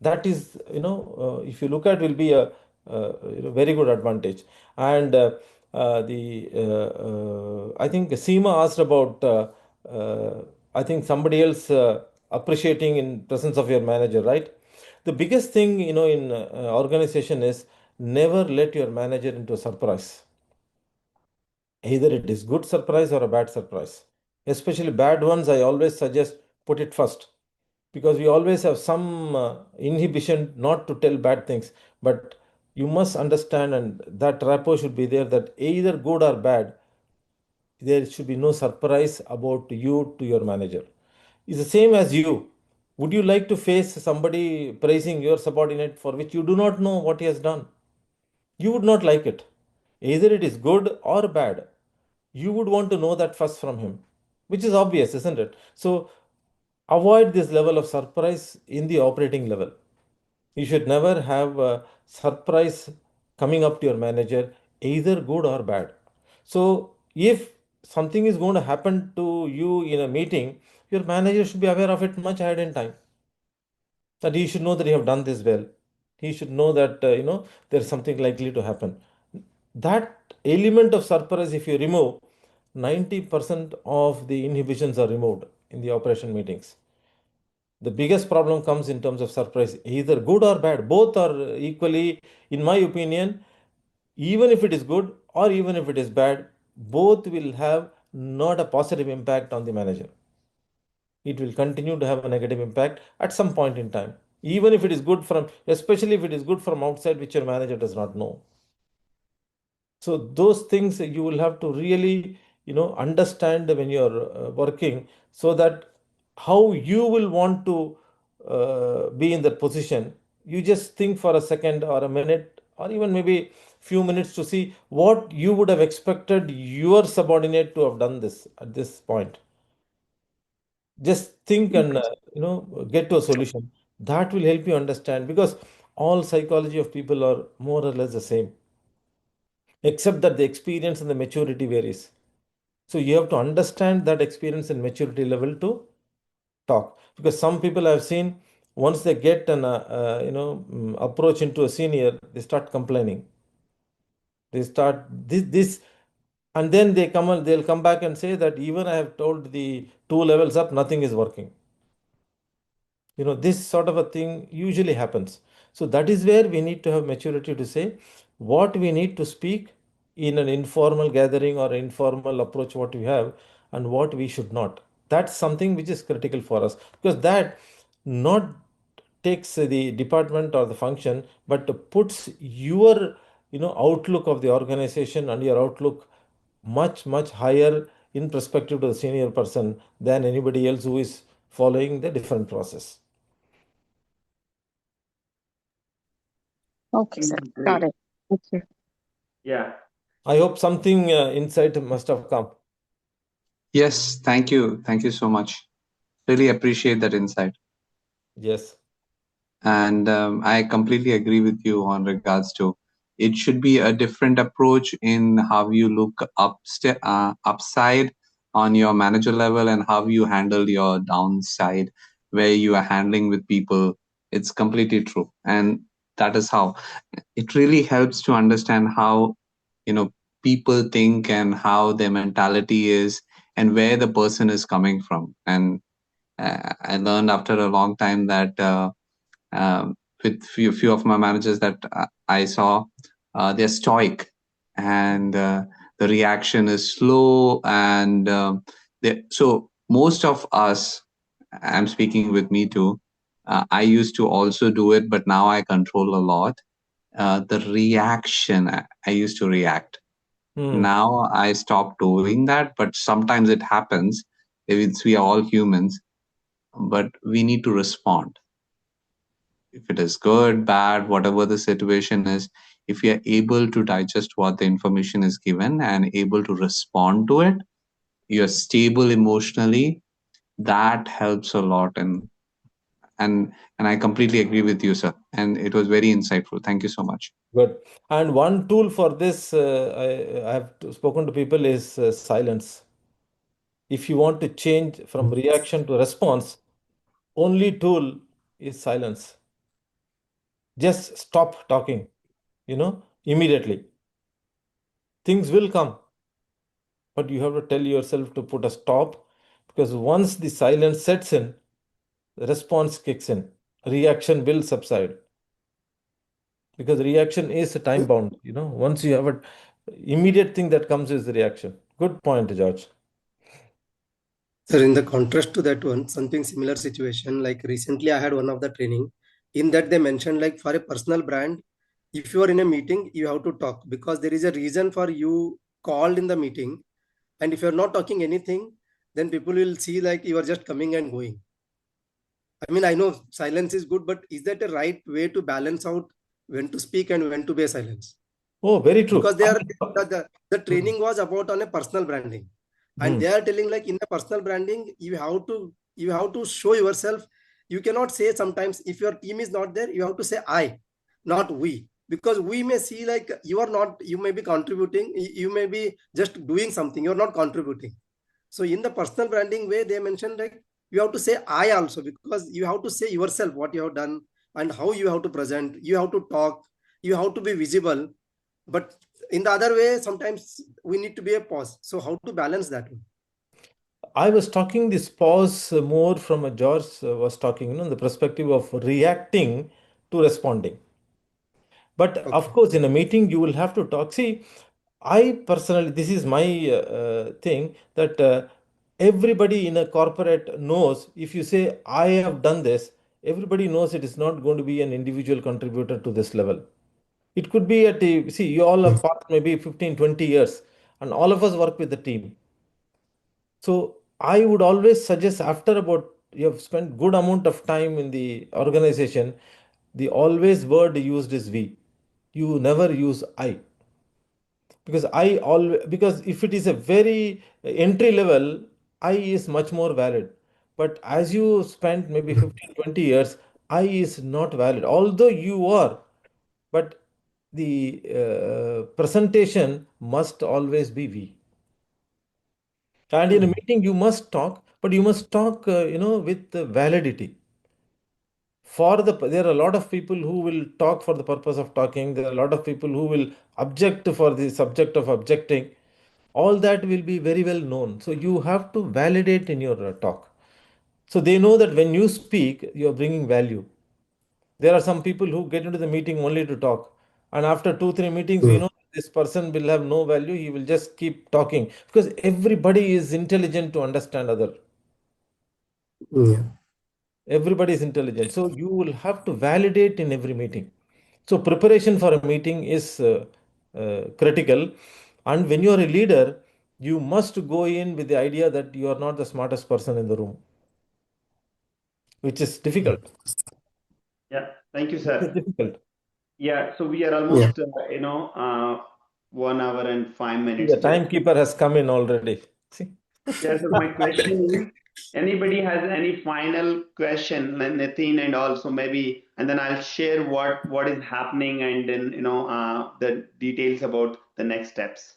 S9: That is, if you look at, will be a, very good advantage. And I think Seema asked about, I think somebody else appreciating in presence of your manager, right? The biggest thing, in organization is never let your manager into a surprise. Either it is good surprise or a bad surprise. Especially bad ones, I always suggest put it first, because we always have some inhibition not to tell bad things. But you must understand, and that rapport should be there, that either good or bad, there should be no surprise about you to your manager. It's the same as you. Would you like to face somebody praising your subordinate for which you do not know what he has done? You would not like it. Either it is good or bad. You would want to know that first from him, which is obvious, isn't it? So avoid this level of surprise in the operating level. You should never have a surprise coming up to your manager, either good or bad. So if something is going to happen to you in a meeting, your manager should be aware of it much ahead in time. That he should know that you have done this well. He should know that there's something likely to happen. That element of surprise, if you remove, 90% of the inhibitions are removed in the operation meetings. The biggest problem comes in terms of surprise, either good or bad. Both are equally, in my opinion, even if it is good or even if it is bad, both will have not a positive impact on the manager. It will continue to have a negative impact at some point in time, even if it is good from, especially if it is good from outside, which your manager does not know. So those things you will have to really, understand when you're working, so that how you will want to be in that position. You just think for a second or a minute or even maybe few minutes to see what you would have expected your subordinate to have done this at this point. Just think and get to a solution. That will help you understand, because all psychology of people are more or less the same, except that the experience and the maturity varies. So you have to understand that experience and maturity level to talk, because some people I've seen, once they get an approach into a senior, they start complaining. They start this, and then they'll come back and say that even I have told the 2 levels up, nothing is working. This sort of a thing usually happens. So that is where we need to have maturity to say what we need to speak in an informal gathering or informal approach, what we have, and what we should not. That's something which is critical for us, because that not takes the department or the function, but puts your outlook of the organization and your outlook much higher in perspective to the senior person than anybody else who is following the different process.
S8: Okay, sir. Got
S2: Great.
S8: it. Thank you.
S2: Yeah.
S9: I hope something insight must have come.
S7: Yes, thank you. Thank you so much. Really appreciate that insight.
S9: Yes.
S7: And I completely agree with you on regards to it should be a different approach in how you look upside on your manager level and how you handle your downside where you are handling with people. It's completely true. And that is how it really helps to understand how, you know, people think and how their mentality is and where the person is coming from. And I learned after a long time that with few of my managers that I saw, they're stoic, and the reaction is slow, and so most of us, I'm speaking with me too. I used to also do it, but now I control a lot. The reaction, I used to react. Now I stopped doing that, but sometimes it happens. We are all humans, but we need to respond. If it is good, bad, whatever the situation is, if you are able to digest what the information is given and able to respond to it, you're stable emotionally, that helps a lot. And I completely agree with you, sir. And it was very insightful. Thank you so much.
S9: Good. And one tool for this, I have spoken to people, is silence. If you want to change from reaction to response, only tool is silence. Just stop talking, immediately. Things will come, but you have to tell yourself to put a stop, because once the silence sets in, the response kicks in. Reaction will subside, because reaction is time bound. Once you have an immediate thing that comes is the reaction. Good point, George.
S5: Sir, in the contrast to that one, something similar situation, like recently I had one of the training. In that they mentioned, like, for a personal brand, if you are in a meeting, you have to talk, because there is a reason for you called in the meeting. And if you're not talking anything, then people will see like you are just coming and going. I mean, I know silence is good, but is that a right way to balance out when to speak and when to be a silence?
S9: Oh, very true.
S5: Because the training was about on a personal branding, and they are telling, like, in the personal branding, you have to show yourself. You cannot say, sometimes if your team is not there, you have to say I, not we, because we may see like you are not, you may be contributing, you may be just doing something, you're not contributing. So in the personal branding way, they mentioned, like, you have to say I also, because you have to say yourself what you have done and how you have to present, you have to talk, you have to be visible. But in the other way, sometimes we need to be a pause. So how to balance that one?
S9: I was talking this pause more from a George was talking, the perspective of reacting to responding. But of course, in a meeting, you will have to talk. See, I personally, this is my thing, that everybody in a corporate knows, if you say, I have done this, everybody knows it is not going to be an individual contributor to this level. It could be see, you all have passed maybe 15, 20 years, and all of us work with the team. So I would always suggest, after about you have spent good amount of time in the organization, the always word used is we. You never use I. Because if it is a very entry level, I is much more valid. But as you spent maybe 15, 20 years, I is not valid. Although you are, but the presentation must always be we. And in a meeting, you must talk, but you must talk, with validity. There are a lot of people who will talk for the purpose of talking. There are a lot of people who will object for the subject of objecting. All that will be very well known. So you have to validate in your talk. So they know that when you speak, you are bringing value. There are some people who get into the meeting only to talk. And after 2, 3 meetings, we know this person will have no value. He will just keep talking, because everybody is intelligent to understand other.
S5: Yeah.
S9: Everybody is intelligent. So you will have to validate in every meeting. So preparation for a meeting is critical. And when you are a leader, you must go in with the idea that you are not the smartest person in the room, which is difficult.
S2: Yeah, thank you,
S9: It's
S2: sir.
S9: difficult.
S2: Yeah, so we are almost, 1 hour and 5 minutes.
S9: The timekeeper has come in already. See?
S2: Yeah, so my question is, anybody has any final question, Nitin, and also maybe, and then I'll share what is happening, and then, the details about the next steps.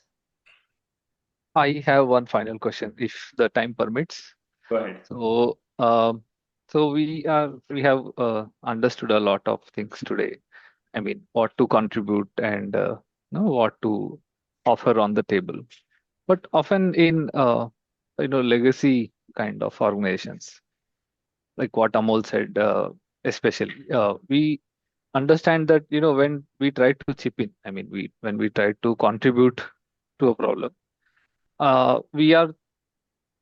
S1: I have one final question, if the time permits.
S2: Go ahead.
S1: So we have understood a lot of things today, I mean, what to contribute and what to offer on the table. But often in legacy kind of organizations, like what Amol said, especially we understand that when we try to chip in, I mean, we when we try to contribute to a problem, we are,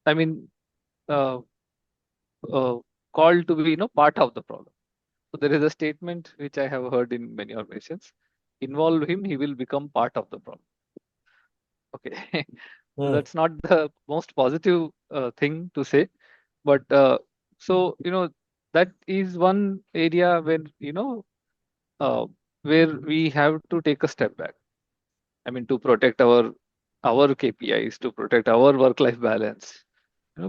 S1: I mean, uh, uh, called to be part of the problem. So there is a statement which I have heard in many organizations: involve him, he will become part of the problem. Okay, so
S9: Hmm.
S1: that's not the most positive thing to say, but so that is one area uh, where we have to take a step back. I mean, to protect our KPIs, to protect our work-life balance.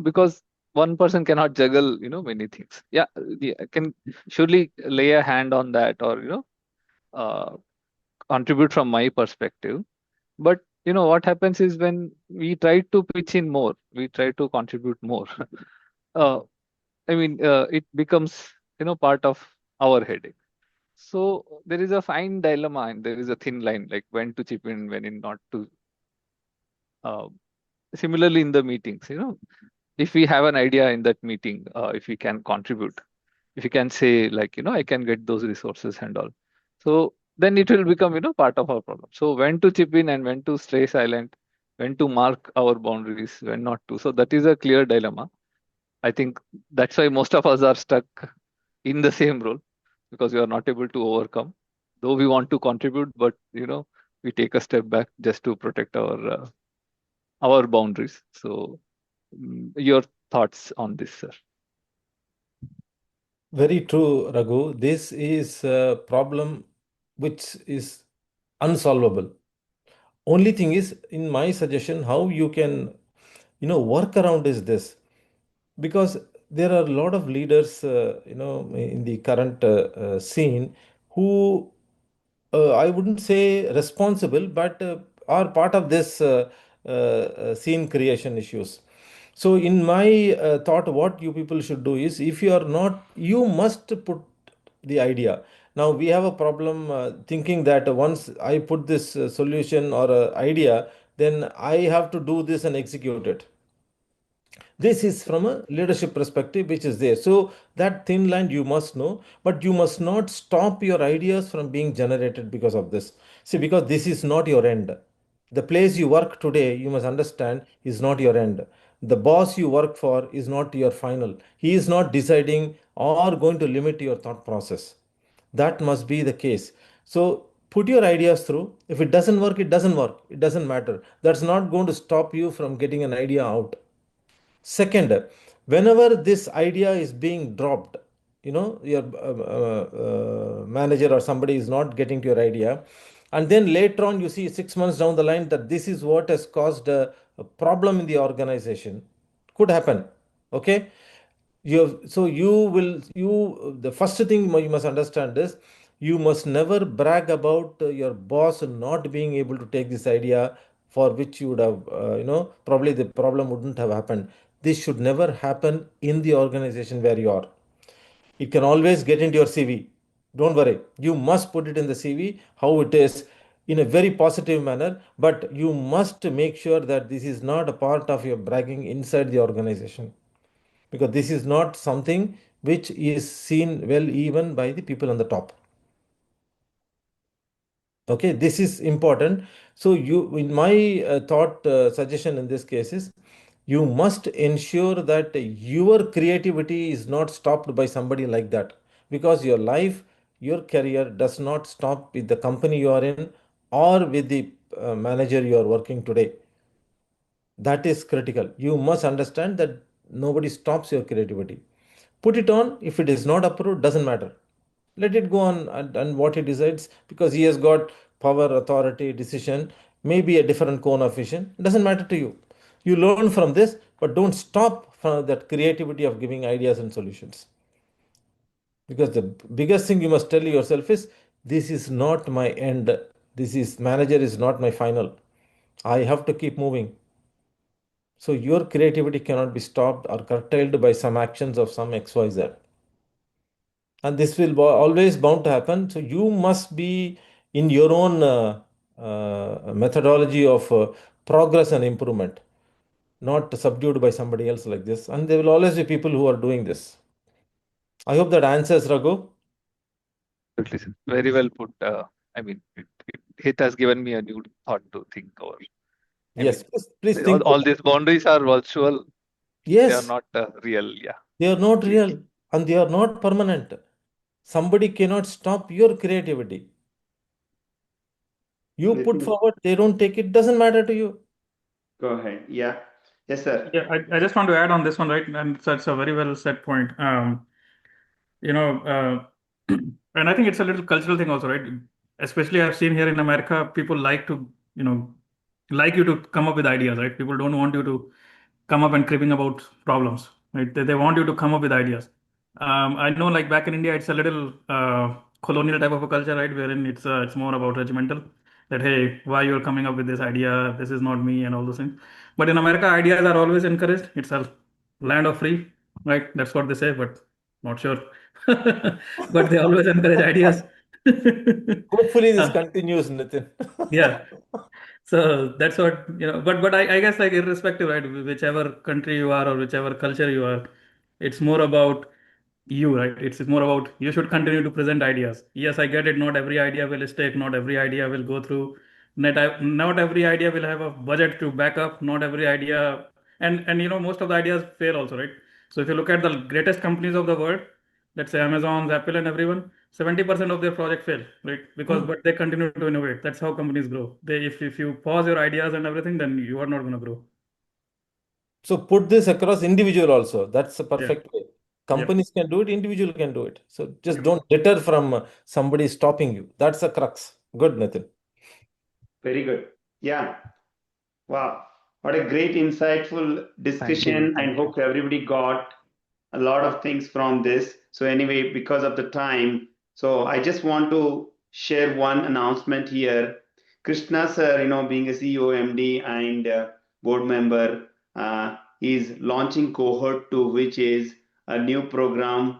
S1: Because one person cannot juggle many things. Yeah, can surely lay a hand on that, or uh, contribute from my perspective. But what happens is when we try to pitch in more, we try to contribute more. uh, I mean, it becomes part of our headache. So there is a fine dilemma and there is a thin line, like when to chip in, when in not to. Uh, Similarly, in the meetings, if we have an idea in that meeting, if we can contribute, if you can say, like, I can get those resources and all, so then it will become part of our problem. So when to chip in and when to stay silent, when to mark our boundaries, when not to. So that is a clear dilemma. I think that's why most of us are stuck in the same role, because we are not able to overcome, though we want to contribute, but we take a step back just to protect our boundaries. So your thoughts on this, sir?
S9: Very true, Raghu. This is a problem which is unsolvable. Only thing is, in my suggestion, how you can, work around is this, because there are a lot of leaders, in the current scene who I wouldn't say responsible, but are part of this scene creation issues. So, in my thought, what you people should do is, if you are not, you must put the idea. Now, we have a problem thinking that once I put this solution or idea, then I have to do this and execute it. This is from a leadership perspective, which is there. So that thin line you must know, but you must not stop your ideas from being generated because of this. See, because this is not your end. The place you work today, you must understand, is not your end. The boss you work for is not your final. He is not deciding or going to limit your thought process. That must be the case. So put your ideas through. If it doesn't work, it doesn't work. It doesn't matter. That's not going to stop you from getting an idea out. Second, whenever this idea is being dropped, your manager or somebody is not getting to your idea, and then later on you see 6 months down the line that this is what has caused a problem in the organization. Could happen. Okay. So the first thing you must understand is you must never brag about your boss not being able to take this idea for which you would have, probably the problem wouldn't have happened. This should never happen in the organization where you are. It can always get into your CV. Don't worry. You must put it in the CV how it is in a very positive manner, but you must make sure that this is not a part of your bragging inside the organization, because this is not something which is seen well even by the people on the top. Okay, this is important. So you, in my thought suggestion in this case is, you must ensure that your creativity is not stopped by somebody like that, because your life, your career does not stop with the company you are in or with the manager you are working today. That is critical. You must understand that nobody stops your creativity. Put it on. If it is not approved, doesn't matter. Let it go on, and what he decides, because he has got power, authority, decision, maybe a different cone of vision. Doesn't matter to you. You learn from this, but don't stop from that creativity of giving ideas and solutions. Because the biggest thing you must tell yourself is, this is not my end. This is manager is not my final. I have to keep moving. So your creativity cannot be stopped or curtailed by some actions of some XYZ. and this will always bound to happen. So you must be in your own methodology of progress and improvement, not subdued by somebody else like this. And there will always be people who are doing this. I hope that answers, Raghu.
S1: Absolutely, sir. Very well put. I mean, it has given me a new thought to think over. I
S9: Yes,
S1: mean,
S9: please think.
S1: all these boundaries are virtual. They are
S9: Yes,
S1: not real. Yeah.
S9: they are not
S1: Completely.
S9: real and they are not permanent. Somebody cannot stop your creativity. You put
S2: Nitin,
S9: forward, they don't take it, doesn't matter to you.
S2: go ahead. Yeah. Yes, sir.
S6: Yeah, I just want to add on this one, right? And that's a very well said point. You know, and I think it's a little cultural thing also, right? Especially I've seen here in America, people like to, you know, like you to come up with ideas, right? People don't want you to come up and cribbing about problems, right? They want you to come up with ideas. I know, like back in India, it's a little colonial type of a culture, right? Wherein it's more about regimental. That hey, why you're coming up with this idea? This is not me, and all those things. But in America, ideas are always encouraged. It's a land of free, right? That's what they say, but not sure. But they always encourage ideas.
S9: Hopefully this
S6: Uh,
S9: continues, Nitin.
S6: yeah. So that's what, but I guess like irrespective, right? Whichever country you are or whichever culture you are, it's more about you, right? It's more about you should continue to present ideas. Yes, I get it. Not every idea will stick. Not every idea will go through. Not every idea will have a budget to back up. Not every idea, and most of the ideas fail also, right? So if you look at the greatest companies of the world, let's say Amazon, Apple, and everyone, 70% of their project fail, right? But they continue to innovate. That's how companies grow. If you pause your ideas and everything, then you are not going to grow.
S9: So put this across individual also. That's a
S6: Yeah.
S9: perfect way.
S6: Yep.
S9: Companies can do it, individual can do it. So just
S6: Yep.
S9: don't deter from somebody stopping you. That's the crux. Good, Nitin.
S2: Very good. Yeah. Wow. What a great, insightful
S1: Thank you.
S2: discussion, and
S1: Thank you.
S2: hope everybody got a lot of things from this. So anyway, because of the time, so I just want to share one announcement here. Krishna sir, being a CEO, MD, and board member, is launching cohort 2, which is a new program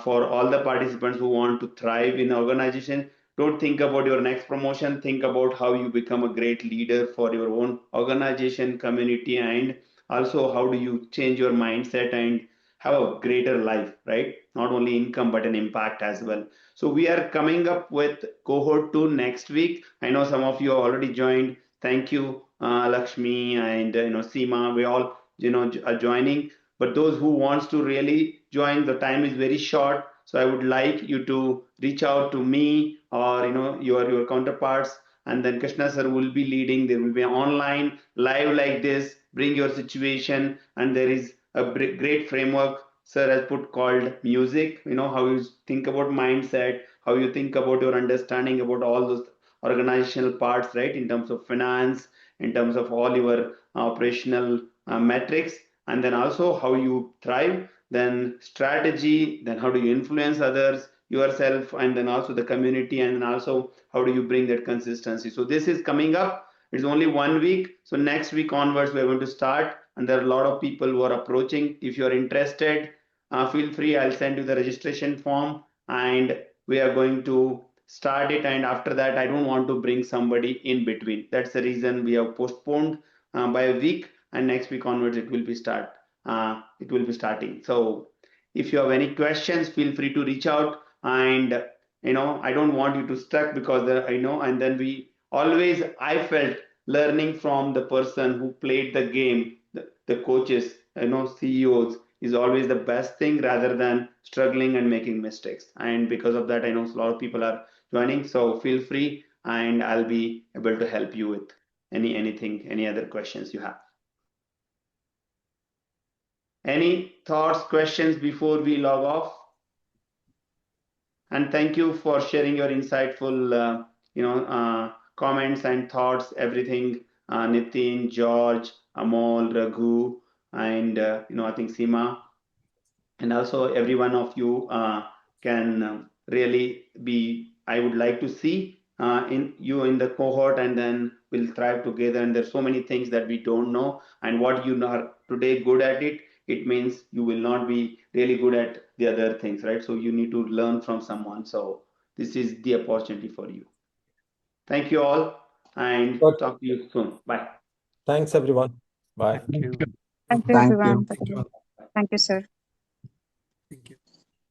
S2: for all the participants who want to thrive in the organization. Don't think about your next promotion. Think about how you become a great leader for your own organization, community, and also how do you change your mindset and have a greater life, right? Not only income, but an impact as well. So we are coming up with cohort 2 next week. I know some of you have already joined. Thank you, Lakshmi and Seema. We all are joining. But those who wants to really join, the time is very short. So I would like you to reach out to me or your counterparts, and then Krishna sir will be leading. There will be online live like this. Bring your situation, and there is a great framework sir has put called music. How you think about mindset, how you think about your understanding about all those organizational parts, right? In terms of finance, in terms of all your operational metrics, and then also how you thrive, then strategy, then how do you influence others, yourself, and then also the community, and then also how do you bring that consistency. So this is coming up. It's only 1 week. So next week onwards, we're going to start. And there are a lot of people who are approaching. If you're interested, feel free. I'll send you the registration form and we are going to start it. And after that, I don't want to bring somebody in between. That's the reason we have postponed by a week, and next week onwards it will be starting. So if you have any questions, feel free to reach out. And I don't want you to stuck, because and then I felt learning from the person who played the game, the coaches, CEOs, is always the best thing rather than struggling and making mistakes. And because of that, I know a lot of people are joining. So feel free, and I'll be able to help you with any other questions you have. Any thoughts, questions before we log off? And thank you for sharing your insightful, comments and thoughts, everything. Nitin, George, Amol, Raghu, and I think Seema, and also every one of you can really be. I would like to see in the cohort, and then we'll thrive together. And there's so many things that we don't know, and what you are today good at it, it means you will not be really good at the other things, right? So you need to learn from someone. So this is the opportunity for you. Thank you all, and
S9: Good.
S2: talk to you soon. Bye.
S9: Thanks, everyone. Bye.
S1: Thank you.
S8: Thank you,
S7: Thank
S8: everyone.
S7: you.
S8: Thank you, sir.
S5: Thank you.